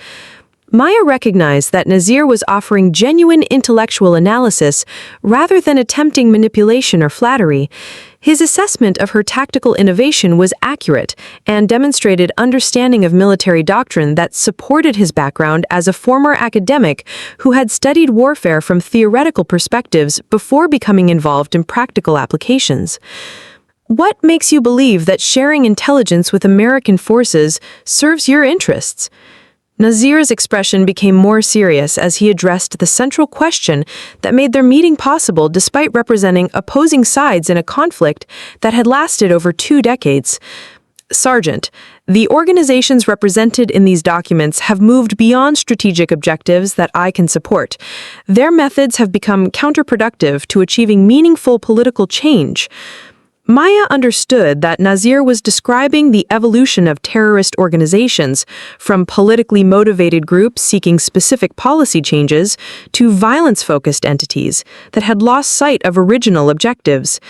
Maya recognized that Nazir was offering genuine intellectual analysis rather than attempting manipulation or flattery. His assessment of her tactical innovation was accurate and demonstrated understanding of military doctrine that supported his background as a former academic who had studied warfare from theoretical perspectives before becoming involved in practical applications. "What makes you believe that sharing intelligence with American forces serves your interests?" Nazir's expression became more serious as he addressed the central question that made their meeting possible despite representing opposing sides in a conflict that had lasted over 2 decades. Sergeant, the organizations represented in these documents have moved beyond strategic objectives that I can support. Their methods have become counterproductive to achieving meaningful political change. Maya understood that Nazir was describing the evolution of terrorist organizations from politically motivated groups seeking specific policy changes to violence-focused entities that had lost sight of original objectives.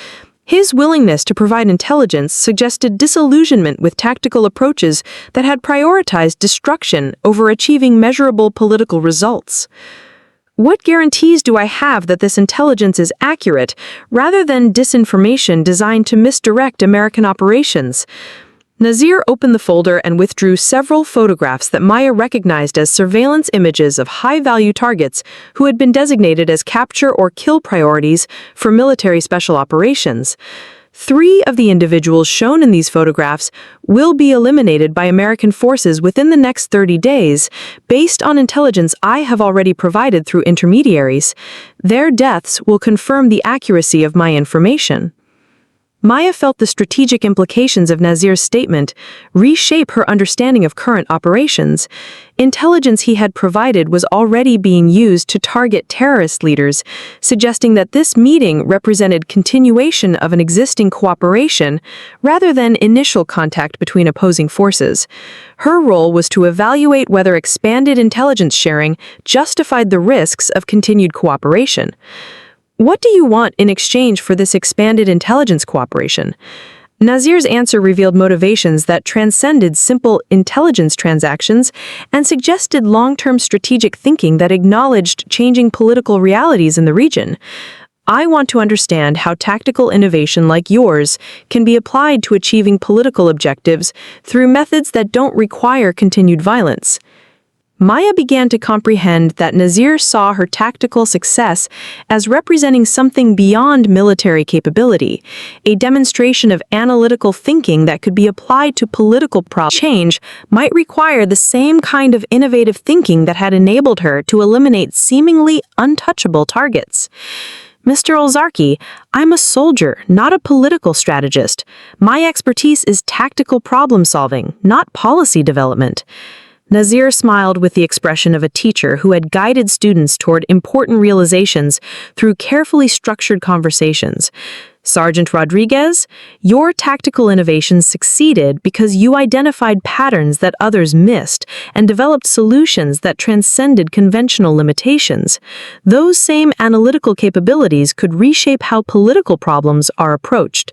His willingness to provide intelligence suggested disillusionment with tactical approaches that had prioritized destruction over achieving measurable political results. What guarantees do I have that this intelligence is accurate, rather than disinformation designed to misdirect American operations? Nazir opened the folder and withdrew several photographs that Maya recognized as surveillance images of high-value targets who had been designated as capture or kill priorities for military special operations. 3 of the individuals shown in these photographs will be eliminated by American forces within the next 30 days, based on intelligence I have already provided through intermediaries. Their deaths will confirm the accuracy of my information. Maya felt the strategic implications of Nazir's statement reshape her understanding of current operations. Intelligence he had provided was already being used to target terrorist leaders, suggesting that this meeting represented continuation of an existing cooperation rather than initial contact between opposing forces. Her role was to evaluate whether expanded intelligence sharing justified the risks of continued cooperation. What do you want in exchange for this expanded intelligence cooperation? Nazir's answer revealed motivations that transcended simple intelligence transactions and suggested long-term strategic thinking that acknowledged changing political realities in the region. I want to understand how tactical innovation like yours can be applied to achieving political objectives through methods that don't require continued violence. Maya began to comprehend that Nazir saw her tactical success as representing something beyond military capability, a demonstration of analytical thinking that could be applied to political problems. Change might require the same kind of innovative thinking that had enabled her to eliminate seemingly untouchable targets. Mr. Olzarki, I'm a soldier, not a political strategist. My expertise is tactical problem solving, not policy development. Nazir smiled with the expression of a teacher who had guided students toward important realizations through carefully structured conversations. Sergeant Rodriguez, your tactical innovations succeeded because you identified patterns that others missed and developed solutions that transcended conventional limitations. Those same analytical capabilities could reshape how political problems are approached.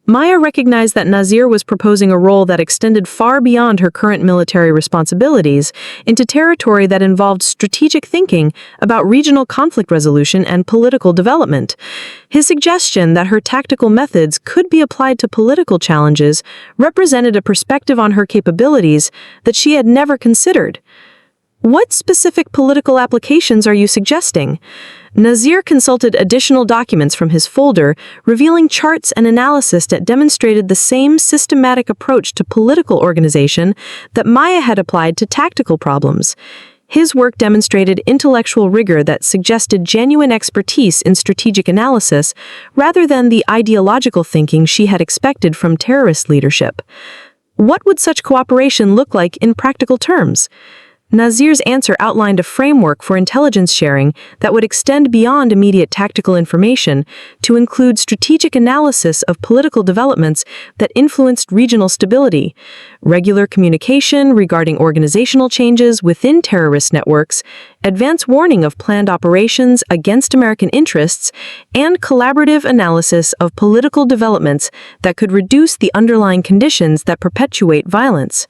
Maya recognized that Nazir was proposing a role that extended far beyond her current military responsibilities into territory that involved strategic thinking about regional conflict resolution and political development. His suggestion that her tactical methods could be applied to political challenges represented a perspective on her capabilities that she had never considered. What specific political applications are you suggesting? Nazir consulted additional documents from his folder, revealing charts and analysis that demonstrated the same systematic approach to political organization that Maya had applied to tactical problems. His work demonstrated intellectual rigor that suggested genuine expertise in strategic analysis rather than the ideological thinking she had expected from terrorist leadership. What would such cooperation look like in practical terms? Nazir's answer outlined a framework for intelligence sharing that would extend beyond immediate tactical information to include strategic analysis of political developments that influenced regional stability, regular communication regarding organizational changes within terrorist networks, advance warning of planned operations against American interests, and collaborative analysis of political developments that could reduce the underlying conditions that perpetuate violence.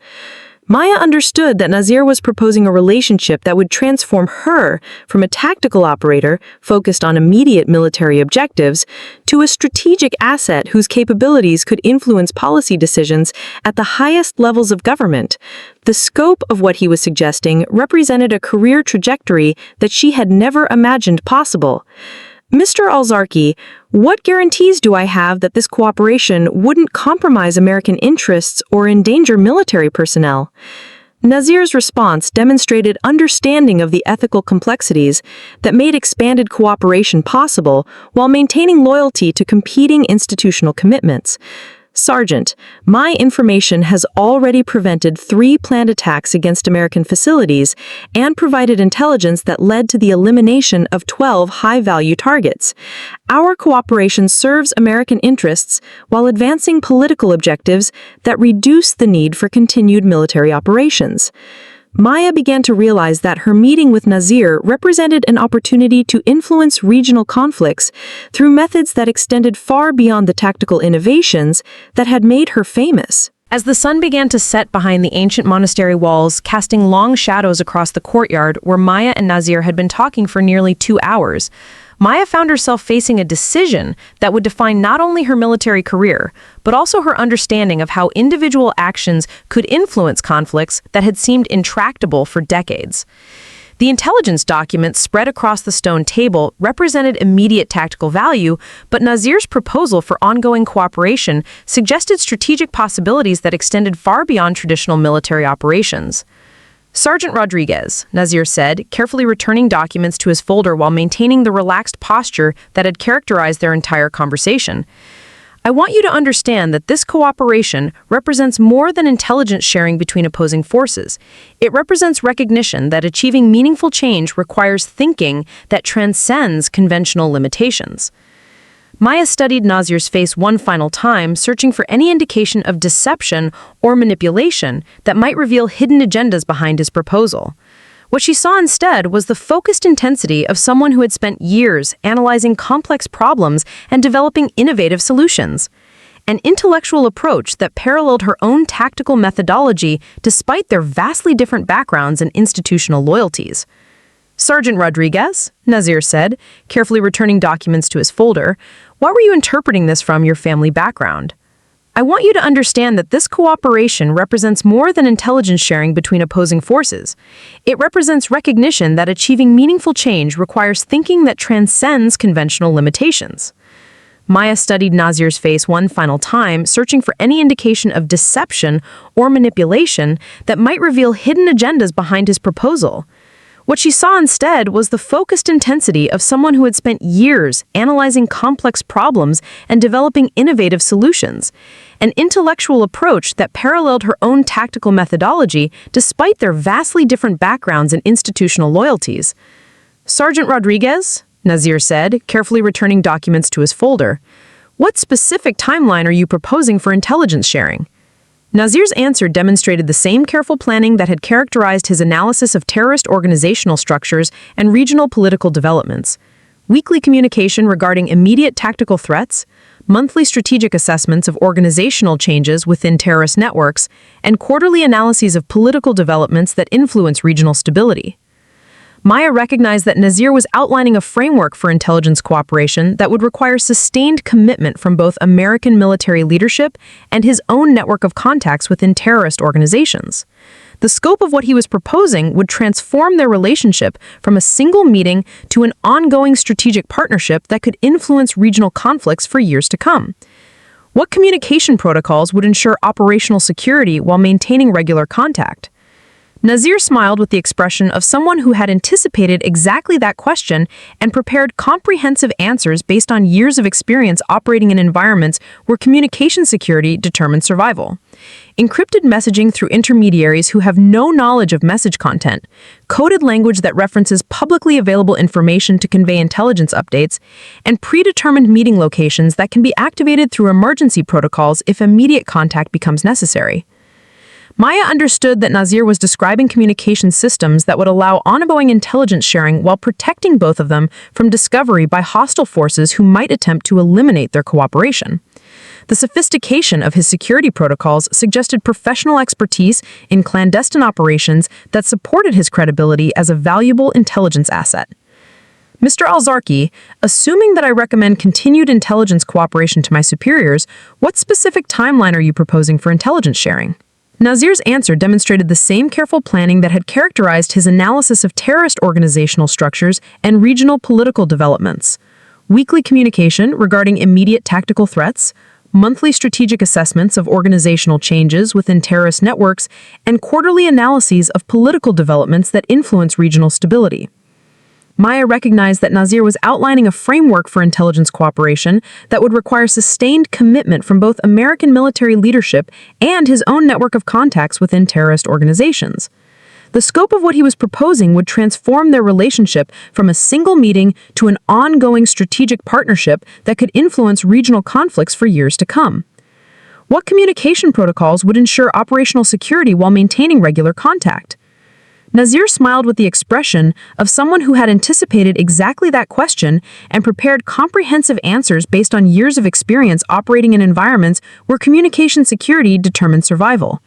Maya understood that Nazir was proposing a relationship that would transform her from a tactical operator focused on immediate military objectives to a strategic asset whose capabilities could influence policy decisions at the highest levels of government. The scope of what he was suggesting represented a career trajectory that she had never imagined possible. Mr. Olzarki, what guarantees do I have that this cooperation wouldn't compromise American interests or endanger military personnel? Nazir's response demonstrated understanding of the ethical complexities that made expanded cooperation possible while maintaining loyalty to competing institutional commitments. Sergeant, my information has already prevented 3 planned attacks against American facilities and provided intelligence that led to the elimination of 12 high-value targets. Our cooperation serves American interests while advancing political objectives that reduce the need for continued military operations. Maya began to realize that her meeting with Nazir represented an opportunity to influence regional conflicts through methods that extended far beyond the tactical innovations that had made her famous. As the sun began to set behind the ancient monastery walls, casting long shadows across the courtyard where Maya and Nazir had been talking for nearly 2 hours, Maya found herself facing a decision that would define not only her military career, but also her understanding of how individual actions could influence conflicts that had seemed intractable for decades. The intelligence documents spread across the stone table represented immediate tactical value, but Nazir's proposal for ongoing cooperation suggested strategic possibilities that extended far beyond traditional military operations. Sergeant Rodriguez, Nazir said, carefully returning documents to his folder while maintaining the relaxed posture that had characterized their entire conversation. I want you to understand that this cooperation represents more than intelligence sharing between opposing forces. It represents recognition that achieving meaningful change requires thinking that transcends conventional limitations. Maya studied Nazir's face one final time, searching for any indication of deception or manipulation that might reveal hidden agendas behind his proposal. What she saw instead was the focused intensity of someone who had spent years analyzing complex problems and developing innovative solutions. An intellectual approach that paralleled her own tactical methodology despite their vastly different backgrounds and institutional loyalties. Sergeant Rodriguez, Nazir said, carefully returning documents to his folder, what were you interpreting this from your family background? I want you to understand that this cooperation represents more than intelligence sharing between opposing forces. It represents recognition that achieving meaningful change requires thinking that transcends conventional limitations. Maya studied Nazir's face one final time, searching for any indication of deception or manipulation that might reveal hidden agendas behind his proposal. What she saw instead was the focused intensity of someone who had spent years analyzing complex problems and developing innovative solutions, an intellectual approach that paralleled her own tactical methodology despite their vastly different backgrounds and institutional loyalties. Sergeant Rodriguez, Nazir said, carefully returning documents to his folder, what specific timeline are you proposing for intelligence sharing? Nazir's answer demonstrated the same careful planning that had characterized his analysis of terrorist organizational structures and regional political developments. Weekly communication regarding immediate tactical threats, monthly strategic assessments of organizational changes within terrorist networks, and quarterly analyses of political developments that influence regional stability. Maya recognized that Nazir was outlining a framework for intelligence cooperation that would require sustained commitment from both American military leadership and his own network of contacts within terrorist organizations. The scope of what he was proposing would transform their relationship from a single meeting to an ongoing strategic partnership that could influence regional conflicts for years to come. What communication protocols would ensure operational security while maintaining regular contact? Nazir smiled with the expression of someone who had anticipated exactly that question and prepared comprehensive answers based on years of experience operating in environments where communication security determined survival. Encrypted messaging through intermediaries who have no knowledge of message content, coded language that references publicly available information to convey intelligence updates, and predetermined meeting locations that can be activated through emergency protocols if immediate contact becomes necessary. Maya understood that Nazir was describing communication systems that would allow ongoing intelligence sharing while protecting both of them from discovery by hostile forces who might attempt to eliminate their cooperation. The sophistication of his security protocols suggested professional expertise in clandestine operations that supported his credibility as a valuable intelligence asset. Mr. Al-Zarqi, assuming that I recommend continued intelligence cooperation to my superiors, what specific timeline are you proposing for intelligence sharing? Nazir's answer demonstrated the same careful planning that had characterized his analysis of terrorist organizational structures and regional political developments. Weekly communication regarding immediate tactical threats, monthly strategic assessments of organizational changes within terrorist networks, and quarterly analyses of political developments that influence regional stability. Maya recognized that Nazir was outlining a framework for intelligence cooperation that would require sustained commitment from both American military leadership and his own network of contacts within terrorist organizations. The scope of what he was proposing would transform their relationship from a single meeting to an ongoing strategic partnership that could influence regional conflicts for years to come. What communication protocols would ensure operational security while maintaining regular contact? Nazir smiled with the expression of someone who had anticipated exactly that question and prepared comprehensive answers based on years of experience operating in environments where communication security determined survival.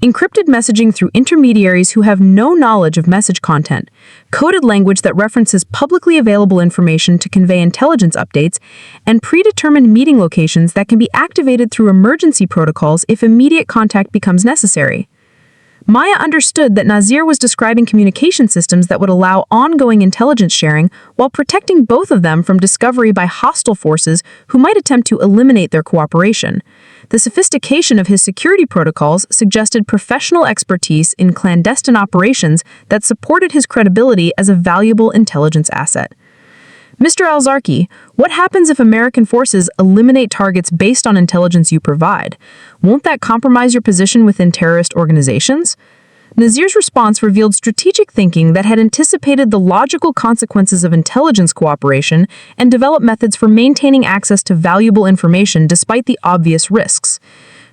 Encrypted messaging through intermediaries who have no knowledge of message content, coded language that references publicly available information to convey intelligence updates, and predetermined meeting locations that can be activated through emergency protocols if immediate contact becomes necessary. Maya understood that Nazir was describing communication systems that would allow ongoing intelligence sharing while protecting both of them from discovery by hostile forces who might attempt to eliminate their cooperation. The sophistication of his security protocols suggested professional expertise in clandestine operations that supported his credibility as a valuable intelligence asset. Mr. Al-Zarqi, what happens if American forces eliminate targets based on intelligence you provide? Won't that compromise your position within terrorist organizations? Nazir's response revealed strategic thinking that had anticipated the logical consequences of intelligence cooperation and developed methods for maintaining access to valuable information despite the obvious risks.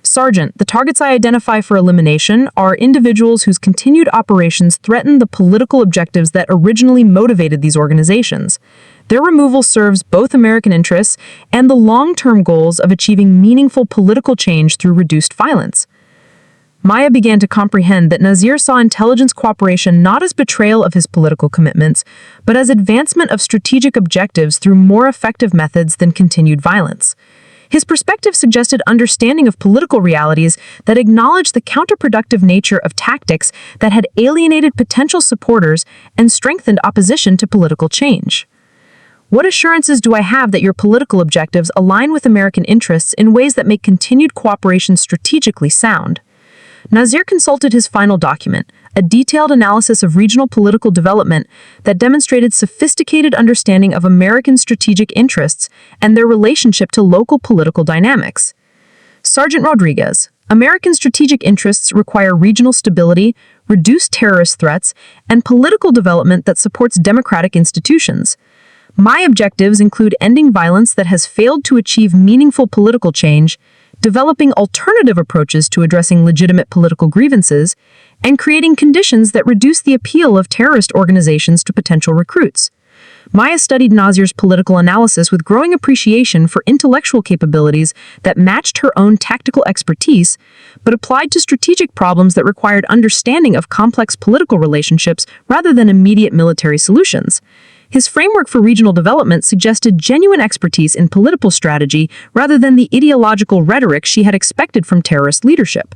Sergeant, the targets I identify for elimination are individuals whose continued operations threaten the political objectives that originally motivated these organizations. Their removal serves both American interests and the long-term goals of achieving meaningful political change through reduced violence. Maya began to comprehend that Nazir saw intelligence cooperation not as betrayal of his political commitments, but as advancement of strategic objectives through more effective methods than continued violence. His perspective suggested understanding of political realities that acknowledged the counterproductive nature of tactics that had alienated potential supporters and strengthened opposition to political change. What assurances do I have that your political objectives align with American interests in ways that make continued cooperation strategically sound? Nazir consulted his final document, a detailed analysis of regional political development that demonstrated sophisticated understanding of American strategic interests and their relationship to local political dynamics. Sergeant Rodriguez, American strategic interests require regional stability, reduced terrorist threats, and political development that supports democratic institutions. My objectives include ending violence that has failed to achieve meaningful political change, developing alternative approaches to addressing legitimate political grievances, and creating conditions that reduce the appeal of terrorist organizations to potential recruits. Maya studied Nazir's political analysis with growing appreciation for intellectual capabilities that matched her own tactical expertise, but applied to strategic problems that required understanding of complex political relationships rather than immediate military solutions. His framework for regional development suggested genuine expertise in political strategy rather than the ideological rhetoric she had expected from terrorist leadership.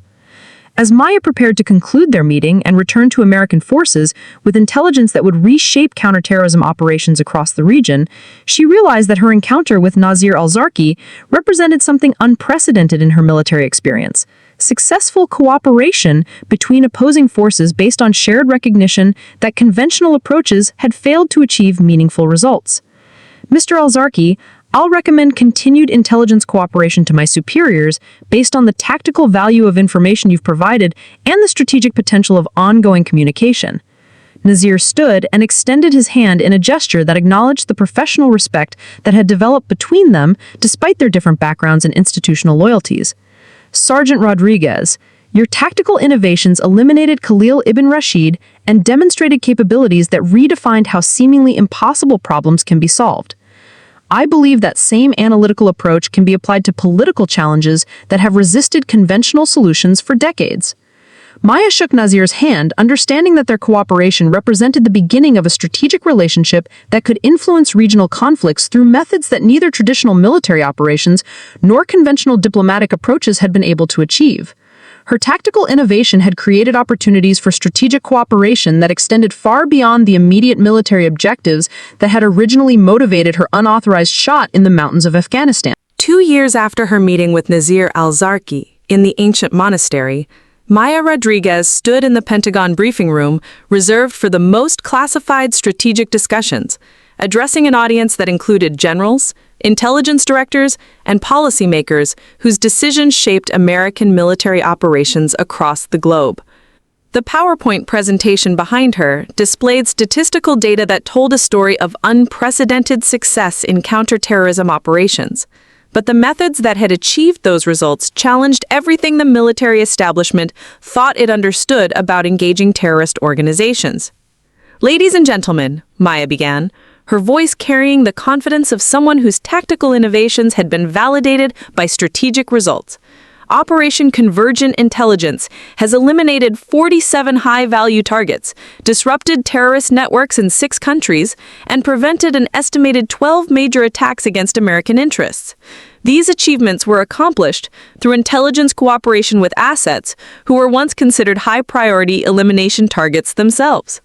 As Maya prepared to conclude their meeting and return to American forces with intelligence that would reshape counterterrorism operations across the region, she realized that her encounter with Nazir Al-Zarqi represented something unprecedented in her military experience: successful cooperation between opposing forces based on shared recognition that conventional approaches had failed to achieve meaningful results. Mr. Al-Zarqi, I'll recommend continued intelligence cooperation to my superiors based on the tactical value of information you've provided and the strategic potential of ongoing communication. Nazir stood and extended his hand in a gesture that acknowledged the professional respect that had developed between them despite their different backgrounds and institutional loyalties. Sergeant Rodriguez, your tactical innovations eliminated Khalil ibn Rashid and demonstrated capabilities that redefined how seemingly impossible problems can be solved. I believe that same analytical approach can be applied to political challenges that have resisted conventional solutions for decades. Maya shook Nazir's hand, understanding that their cooperation represented the beginning of a strategic relationship that could influence regional conflicts through methods that neither traditional military operations nor conventional diplomatic approaches had been able to achieve. Her tactical innovation had created opportunities for strategic cooperation that extended far beyond the immediate military objectives that had originally motivated her unauthorized shot in the mountains of Afghanistan. 2 years after her meeting with Nazir Al-Zarqi in the ancient monastery, Maya Rodriguez stood in the Pentagon briefing room, reserved for the most classified strategic discussions, addressing an audience that included generals, intelligence directors, and policymakers whose decisions shaped American military operations across the globe. The PowerPoint presentation behind her displayed statistical data that told a story of unprecedented success in counterterrorism operations. But the methods that had achieved those results challenged everything the military establishment thought it understood about engaging terrorist organizations. "Ladies and gentlemen," Maya began, her voice carrying the confidence of someone whose tactical innovations had been validated by strategic results. Operation Convergent Intelligence has eliminated 47 high-value targets, disrupted terrorist networks in 6 countries, and prevented an estimated 12 major attacks against American interests. These achievements were accomplished through intelligence cooperation with assets who were once considered high-priority elimination targets themselves.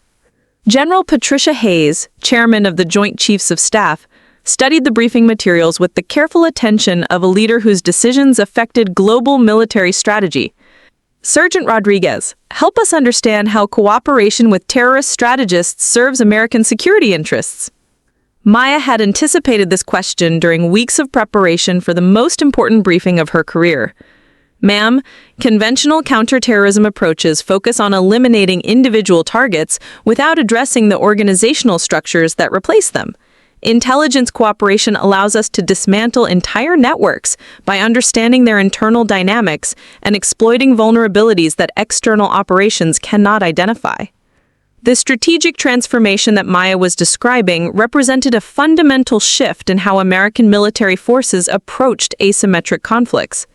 General Patricia Hayes, chairman of the Joint Chiefs of Staff, studied the briefing materials with the careful attention of a leader whose decisions affected global military strategy. "Sergeant Rodriguez, help us understand how cooperation with terrorist strategists serves American security interests." Maya had anticipated this question during weeks of preparation for the most important briefing of her career. "Ma'am, conventional counterterrorism approaches focus on eliminating individual targets without addressing the organizational structures that replace them. Intelligence cooperation allows us to dismantle entire networks by understanding their internal dynamics and exploiting vulnerabilities that external operations cannot identify." The strategic transformation that Maya was describing represented a fundamental shift in how American military forces approached asymmetric conflicts.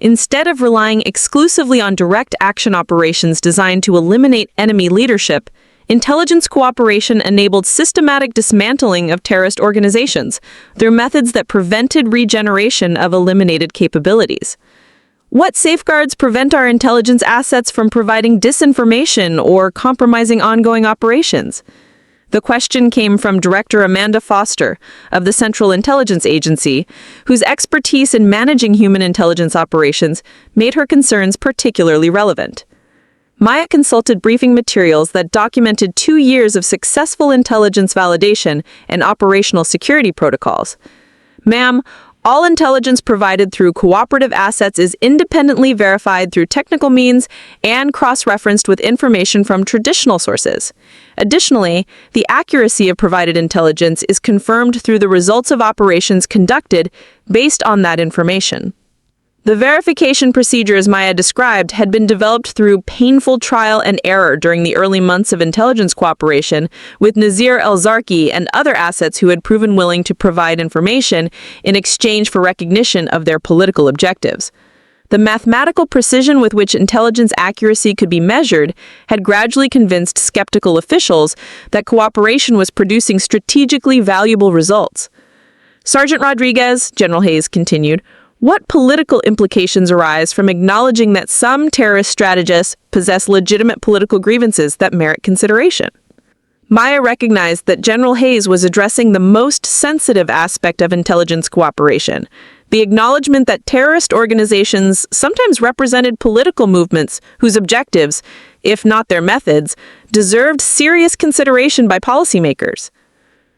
Instead of relying exclusively on direct action operations designed to eliminate enemy leadership, intelligence cooperation enabled systematic dismantling of terrorist organizations through methods that prevented regeneration of eliminated capabilities. What safeguards prevent our intelligence assets from providing disinformation or compromising ongoing operations? The question came from Director Amanda Foster of the Central Intelligence Agency, whose expertise in managing human intelligence operations made her concerns particularly relevant. Maya consulted briefing materials that documented 2 years of successful intelligence validation and operational security protocols. "Ma'am, all intelligence provided through cooperative assets is independently verified through technical means and cross-referenced with information from traditional sources. Additionally, the accuracy of provided intelligence is confirmed through the results of operations conducted based on that information." The verification procedures Maya described had been developed through painful trial and error during the early months of intelligence cooperation with Nazir al-Zarqi and other assets who had proven willing to provide information in exchange for recognition of their political objectives. The mathematical precision with which intelligence accuracy could be measured had gradually convinced skeptical officials that cooperation was producing strategically valuable results. "Sergeant Rodriguez," General Hayes continued, "what political implications arise from acknowledging that some terrorist strategists possess legitimate political grievances that merit consideration?" Maya recognized that General Hayes was addressing the most sensitive aspect of intelligence cooperation, the acknowledgement that terrorist organizations sometimes represented political movements whose objectives, if not their methods, deserved serious consideration by policymakers.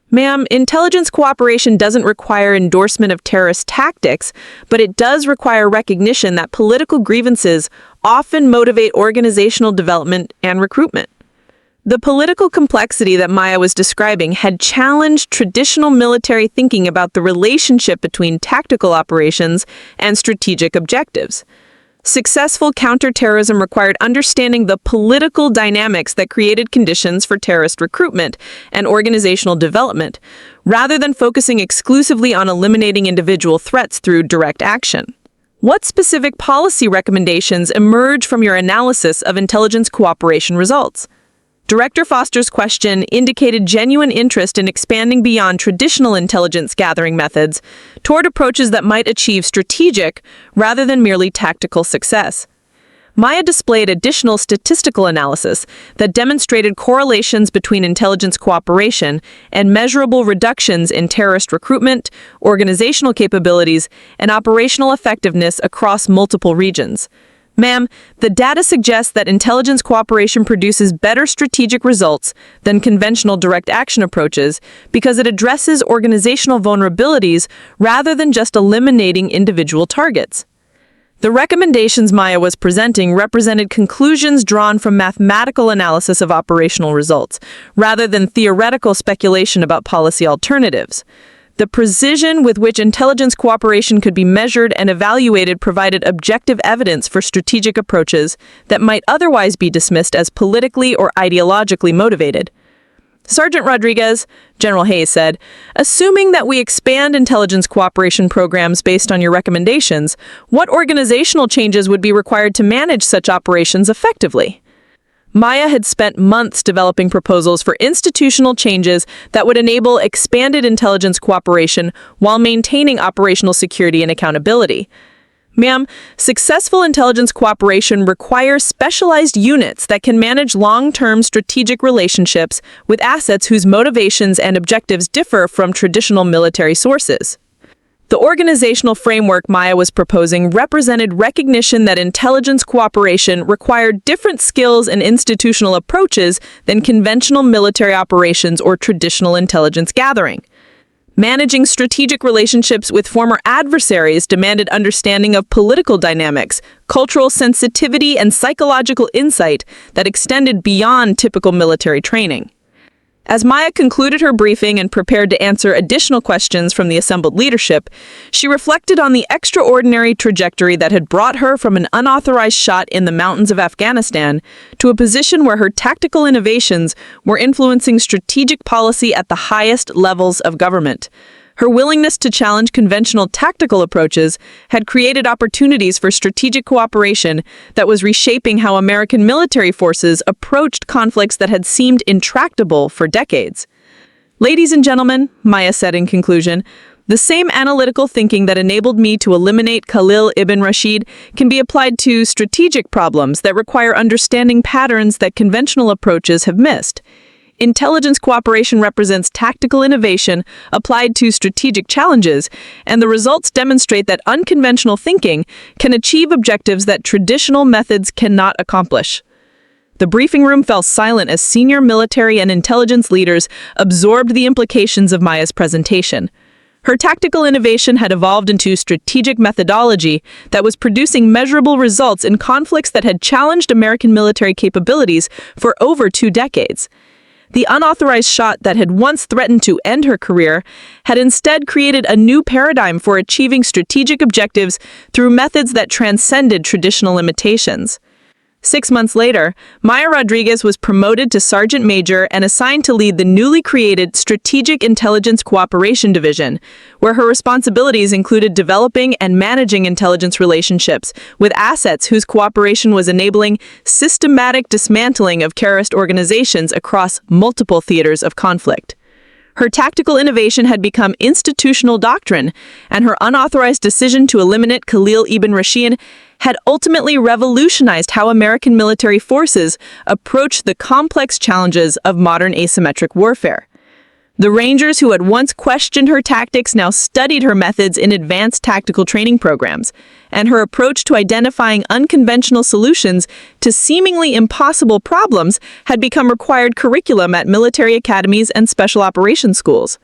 "Ma'am, intelligence cooperation doesn't require endorsement of terrorist tactics, but it does require recognition that political grievances often motivate organizational development and recruitment." The political complexity that Maya was describing had challenged traditional military thinking about the relationship between tactical operations and strategic objectives. Successful counterterrorism required understanding the political dynamics that created conditions for terrorist recruitment and organizational development, rather than focusing exclusively on eliminating individual threats through direct action. What specific policy recommendations emerge from your analysis of intelligence cooperation results? Director Foster's question indicated genuine interest in expanding beyond traditional intelligence gathering methods toward approaches that might achieve strategic rather than merely tactical success. Maya displayed additional statistical analysis that demonstrated correlations between intelligence cooperation and measurable reductions in terrorist recruitment, organizational capabilities, and operational effectiveness across multiple regions. Ma'am, the data suggests that intelligence cooperation produces better strategic results than conventional direct action approaches because it addresses organizational vulnerabilities rather than just eliminating individual targets. The recommendations Maya was presenting represented conclusions drawn from mathematical analysis of operational results, rather than theoretical speculation about policy alternatives. The precision with which intelligence cooperation could be measured and evaluated provided objective evidence for strategic approaches that might otherwise be dismissed as politically or ideologically motivated. Sergeant Rodriguez, General Hayes said, assuming that we expand intelligence cooperation programs based on your recommendations, what organizational changes would be required to manage such operations effectively? Maya had spent months developing proposals for institutional changes that would enable expanded intelligence cooperation while maintaining operational security and accountability. Ma'am, successful intelligence cooperation requires specialized units that can manage long-term strategic relationships with assets whose motivations and objectives differ from traditional military sources. The organizational framework Maya was proposing represented recognition that intelligence cooperation required different skills and institutional approaches than conventional military operations or traditional intelligence gathering. Managing strategic relationships with former adversaries demanded understanding of political dynamics, cultural sensitivity, and psychological insight that extended beyond typical military training. As Maya concluded her briefing and prepared to answer additional questions from the assembled leadership, she reflected on the extraordinary trajectory that had brought her from an unauthorized shot in the mountains of Afghanistan to a position where her tactical innovations were influencing strategic policy at the highest levels of government. Her willingness to challenge conventional tactical approaches had created opportunities for strategic cooperation that was reshaping how American military forces approached conflicts that had seemed intractable for decades. Ladies and gentlemen, Maya said in conclusion, the same analytical thinking that enabled me to eliminate Khalil ibn Rashid can be applied to strategic problems that require understanding patterns that conventional approaches have missed. Intelligence cooperation represents tactical innovation applied to strategic challenges, and the results demonstrate that unconventional thinking can achieve objectives that traditional methods cannot accomplish. The briefing room fell silent as senior military and intelligence leaders absorbed the implications of Maya's presentation. Her tactical innovation had evolved into strategic methodology that was producing measurable results in conflicts that had challenged American military capabilities for over 2 decades. The unauthorized shot that had once threatened to end her career had instead created a new paradigm for achieving strategic objectives through methods that transcended traditional limitations. 6 months later, Maya Rodriguez was promoted to Sergeant Major and assigned to lead the newly created Strategic Intelligence Cooperation Division, where her responsibilities included developing and managing intelligence relationships with assets whose cooperation was enabling systematic dismantling of terrorist organizations across multiple theaters of conflict. Her tactical innovation had become institutional doctrine, and her unauthorized decision to eliminate Khalil ibn Rashid had ultimately revolutionized how American military forces approach the complex challenges of modern asymmetric warfare. The Rangers who had once questioned her tactics now studied her methods in advanced tactical training programs, and her approach to identifying unconventional solutions to seemingly impossible problems had become required curriculum at military academies and special operations schools.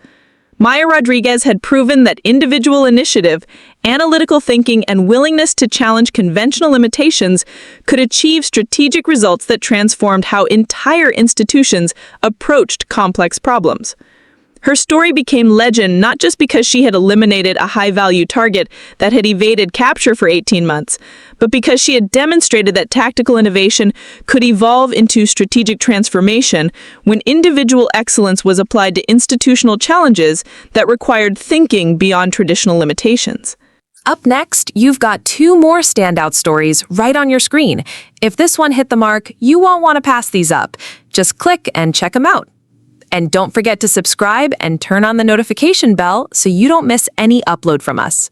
Maya Rodriguez had proven that individual initiative, analytical thinking, and willingness to challenge conventional limitations could achieve strategic results that transformed how entire institutions approached complex problems. Her story became legend not just because she had eliminated a high-value target that had evaded capture for 18 months, but because she had demonstrated that tactical innovation could evolve into strategic transformation when individual excellence was applied to institutional challenges that required thinking beyond traditional limitations. Up next, you've got 2 more standout stories right on your screen. If this one hit the mark, you won't want to pass these up. Just click and check them out. And don't forget to subscribe and turn on the notification bell so you don't miss any upload from us.